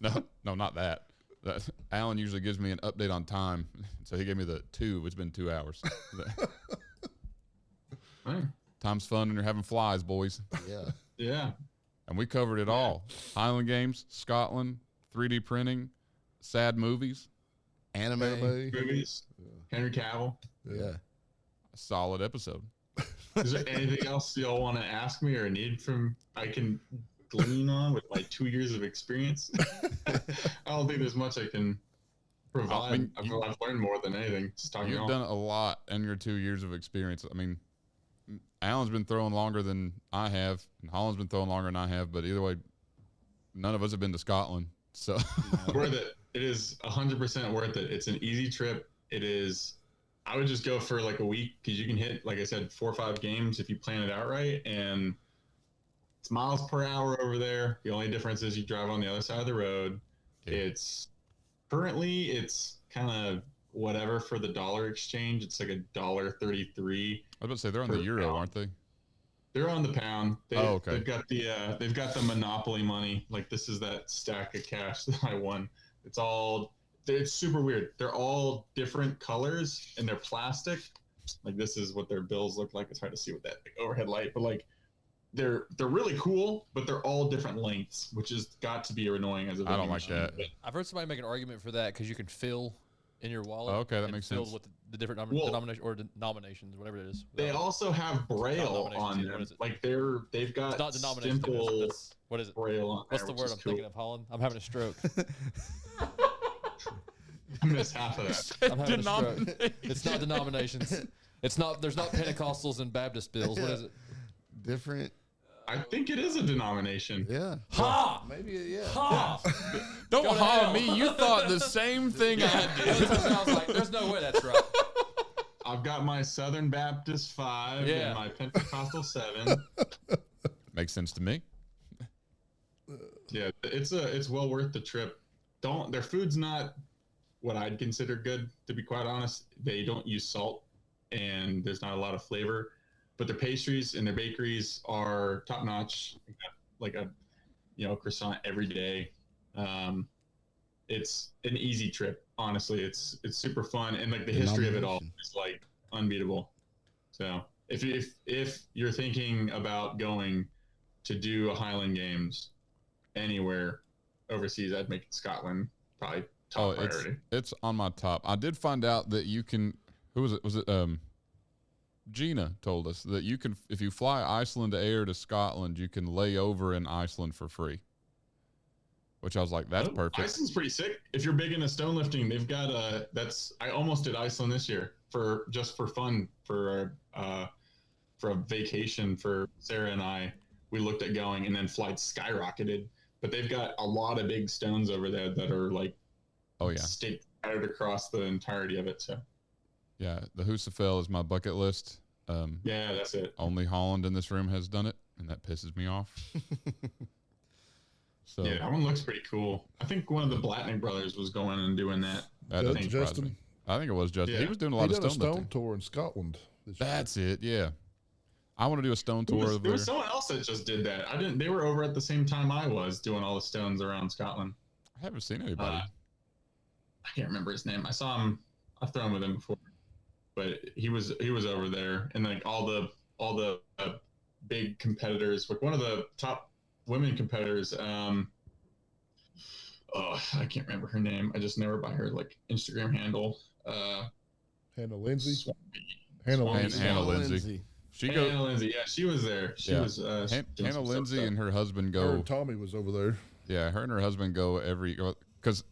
No, not that. Alan usually gives me an update on time, so he gave me the 2. It's been 2 hours. Time's fun when you're having flies, boys.
Yeah.
And we covered it all. Highland Games, Scotland, 3D printing, sad movies.
Anime.
Movies. Henry Cavill.
Yeah.
A solid episode.
Is there anything else y'all want to ask me or need from I can glean on with my 2 years of experience? I don't think there's much I can provide. I mean, I've learned more than anything.
You've done a lot in your 2 years of experience. I mean, Alan's been throwing longer than I have, and Holland's been throwing longer than I have. But either way, none of us have been to Scotland. So
worth it. It is 100% worth it. It's an easy trip. It is. I would just go for like a week because you can hit, like I said, 4 or 5 games if you plan it out right. And it's miles per hour over there. The only difference is you drive on the other side of the road. Yeah. It's kind of whatever for the dollar exchange. It's like $1.33.
I was about to say they're on the euro,
pound.
Aren't they?
They're on the pound.
Okay.
They've got the monopoly money. Like this is that stack of cash that I won. It's super weird. They're all different colors and they're plastic. Like this is what their bills look like. It's hard to see with that overhead light, but like they're really cool, but they're all different lengths, which has got to be annoying as a
I don't like that.
I've heard somebody make an argument for that because you can fill in your wallet.
Oh, okay, that makes sense.
With the different denominations or denominations, whatever it is.
They also have Braille on them. Like they've got
not
simple.
What is it?
Braille on
What's
there,
the word I'm thinking of, Holland? I'm having a stroke.
I missed half of that.
I'm having a stroke. It's not denominations. It's not. There's not Pentecostals and Baptist bills. What is it?
Different.
I think it is a denomination.
Yeah.
Ha!
Maybe. Yeah.
Ha!
Don't ha me. You thought the same thing I did.
I was like, there's no way that's right.
I've got my Southern Baptist 5 and my Pentecostal 7.
Makes sense to me.
Yeah, it's well worth the trip. Their food's not what I'd consider good, to be quite honest. They don't use salt, and there's not a lot of flavor. But their pastries and their bakeries are top notch. Like a croissant every day. It's an easy trip, honestly. It's super fun, and like the history of it all is like unbeatable. So if you're thinking about going to do a Highland Games anywhere overseas, I'd make it Scotland probably top priority.
It's on my top. I did find out that you can. Who was it? Was it Gina told us that you can, if you fly Iceland Air to Scotland, you can lay over in Iceland for free. Which I was like, that's perfect.
Iceland's pretty sick. If you're big into stone lifting, they've got I almost did Iceland this year for fun for a vacation for Sarah and I. We looked at going, and then flights skyrocketed. But they've got a lot of big stones over there that are like, staked out across the entirety of it. So,
yeah, the Husafell is my bucket list.
Yeah, that's it.
Only Holland in this room has done it, and that pisses me off. So
yeah, that one looks pretty cool. I think one of the Blatnick brothers was going and doing that.
Justin.
I think it was Justin.
Yeah.
He was doing a lot of stone lifting.
Tour in Scotland.
That's it. Yeah, I want to do a stone tour.
There was someone else that just did that. I didn't. They were over at the same time I was doing all the stones around Scotland.
I haven't seen anybody.
I can't remember his name. I saw him. I've thrown with him before, but he was over there, and like all the big competitors. Like one of the top women competitors. I can't remember her name. I just know her by her like Instagram handle.
Hannah Lindsay.
Hannah Lindsay.
Hannah Lindsay. Yeah, she was there. She was.
Hannah Lindsay and her husband go.
Her and Tommy was over there.
Yeah, her and her husband go because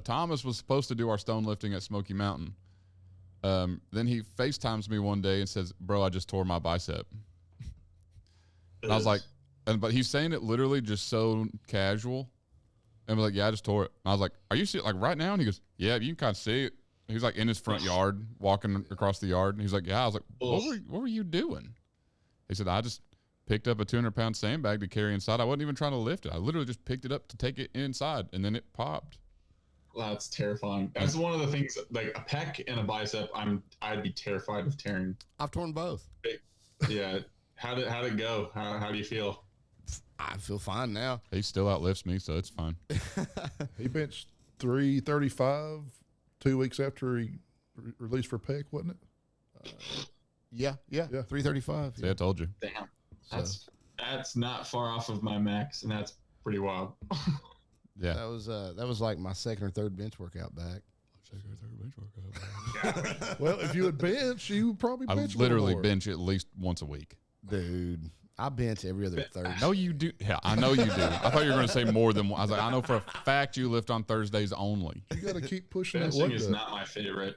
Thomas was supposed to do our stone lifting at Smoky Mountain. Then he FaceTimes me one day and says, "Bro, I just tore my bicep." And I was like, but he's saying it literally just so casual. And we're like, "Yeah, I just tore it." And I was like, "Are you like right now?" And he goes, "Yeah, you can kind of see it." He's like in his front yard, walking across the yard. And he's like, "Yeah." I was like, what were you doing? He said, "I just picked up a 200-pound sandbag to carry inside. I wasn't even trying to lift it. I literally just picked it up to take it inside, and then it popped."
Well, that's terrifying. That's one of the things, like a pec and a bicep. I'd be terrified of tearing.
I've torn both.
Yeah. How did it go? How do you feel?
I feel fine now.
He still outlifts me, so it's fine.
He benched 335 2 weeks after he released for pec, wasn't it?
Yeah. 335.
See, I told you.
Damn. That's not far off of my max, and that's pretty wild.
Yeah.
That was like my second or third bench workout back.
Well, if you would bench, you would probably bench.
I literally bench at least once a week.
Dude, I bench every other Thursday.
No, you do. Yeah, I know you do. I thought you were going to say more than one. I was like, I know for a fact you lift on Thursdays only.
You got to keep pushing that
Benching
weight.
is not my favorite.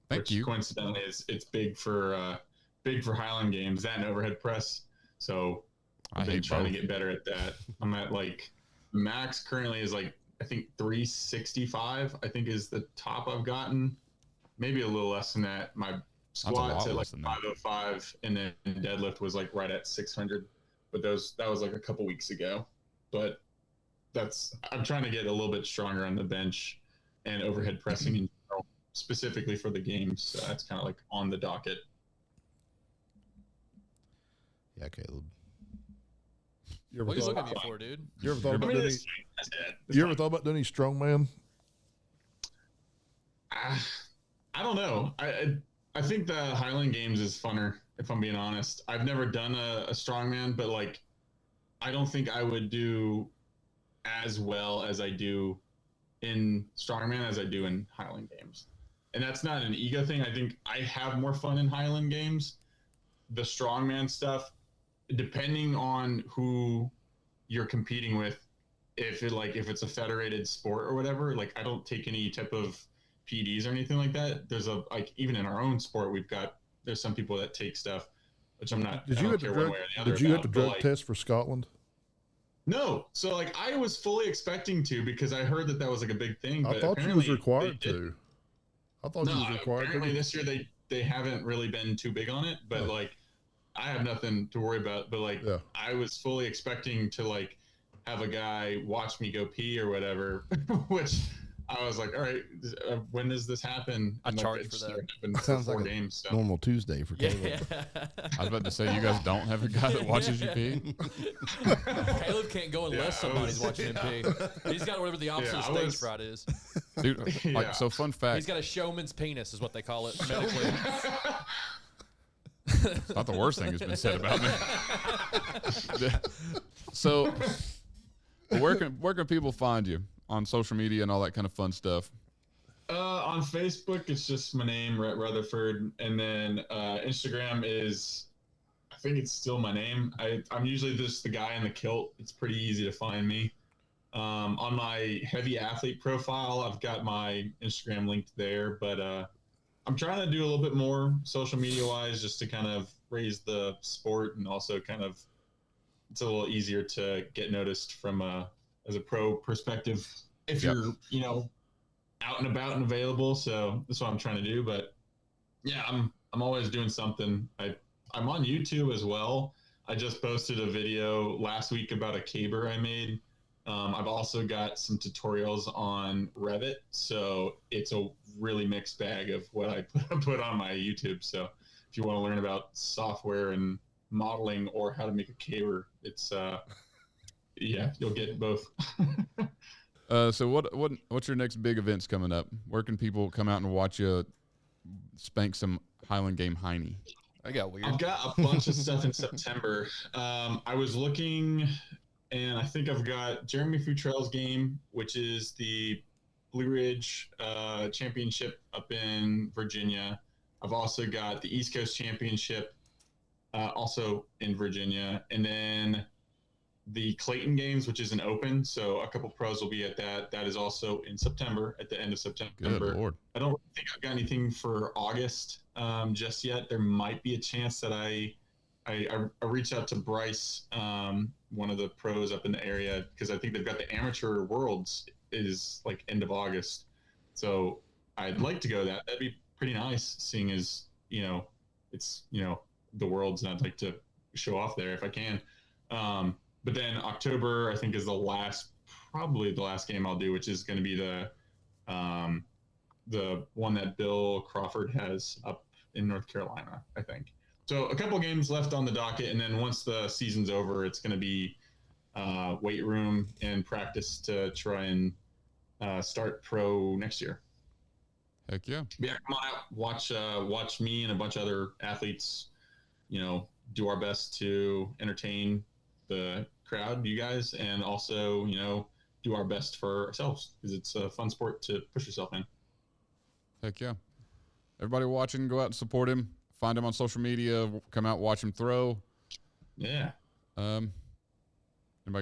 Thank you.
Coincidentally, it's big for Highland Games, that and overhead press. So I've been trying to get better at that. I'm at like max currently is like I think 365. I think is the top I've gotten. Maybe a little less than that. My squats at like 505, and then deadlift was like right at 600. But that was like a couple weeks ago. But I'm trying to get a little bit stronger on the bench and overhead pressing in general, specifically for the games. So that's kind of like on the docket.
Yeah, Caleb.
What are you looking at me for, dude?
You ever thought about doing any strongman?
I don't know. I think the Highland Games is funner, if I'm being honest. I've never done a strongman, but like I don't think I would do as well as I do in strongman as I do in Highland Games. And that's not an ego thing. I think I have more fun in Highland Games. The strongman stuff, depending on who you're competing with, if it's a federated sport or whatever, like I don't take any type of PDs or anything like that. There's even in our own sport, there's some people that take stuff, which I'm not.
Did you have to drug test for Scotland?
No. So like I was fully expecting to, because I heard that was like a big thing.
I thought you was required to. I thought you was required to.
Apparently this year they haven't really been too big on it, but like I have nothing to worry about. But like, I was fully expecting to like have a guy watch me go pee or whatever, which I was like, all right, when does this happen?
I charge for that.
Sounds like games, a normal Tuesday for Caleb.
I was about to say, you guys don't have a guy that watches you pee?
Caleb can't go unless somebody's watching him pee. He's got whatever the opposite of stage fright is.
Dude, like, so fun fact.
He's got a showman's penis is what they call it medically.
It's not the worst thing that's been said about me. So, where can people find you on social media and all that kind of fun stuff?
On Facebook, it's just my name, Rhett Rutherford, and then Instagram is, I think it's still my name. I'm usually just the guy in the kilt. It's pretty easy to find me. On my heavy athlete profile, I've got my Instagram linked there, but I'm trying to do a little bit more social media wise, just to kind of raise the sport, and also kind of it's a little easier to get noticed from as a pro perspective if you're out and about and available. So that's what I'm trying to do. But yeah, I'm always doing something. I'm on YouTube as well. I just posted a video last week about a caber I made. I've also got some tutorials on Revit, so it's a really mixed bag of what I put on my YouTube. So if you want to learn about software and modeling or how to make a caber, it's you'll get both.
So what's your next big events coming up? Where can people come out and watch you spank some Highland game hiney?
I got weird.
I've got a bunch of stuff in September. I was looking, and I think I've got Jeremy Futrell's game, which is the Blue Ridge Championship up in Virginia. I've also got the East Coast Championship, also in Virginia, and then the Clayton Games, which is an open, so a couple pros will be at that. That is also in September, at the end of September.
Good Lord.
I don't think I've got anything for August just yet. There might be a chance that I reached out to Bryce, one of the pros up in the area, because I think they've got the Amateur Worlds is like end of August. So I'd like to go to that. That'd be pretty nice, seeing as, it's, the Worlds, and I'd like to show off there if I can. But then October, I think, is probably the last game I'll do, which is going to be the one that Bill Crawford has up in North Carolina, I think. So a couple games left on the docket, and then once the season's over, it's going to be weight room and practice to try and start pro next year.
Heck yeah!
Yeah, come on out, watch me and a bunch of other athletes, do our best to entertain the crowd, you guys, and also, do our best for ourselves, because it's a fun sport to push yourself in. Heck
yeah. Everybody watching, go out and support him. Find him on social media. Come out, watch him throw.
Yeah.
Anybody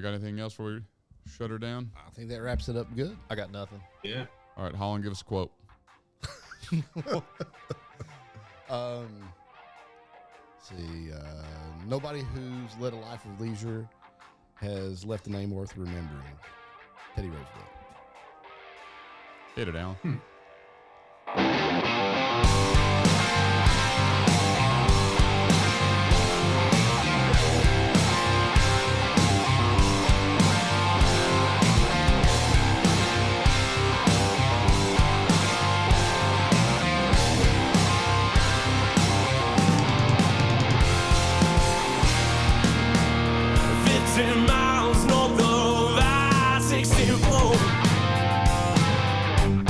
got anything else before we shut her down?
I think that wraps it up good.
I got nothing.
Yeah.
All right, Holland, give us a quote.
Nobody who's led a life of leisure has left a name worth remembering. Teddy Roosevelt.
Hit it down.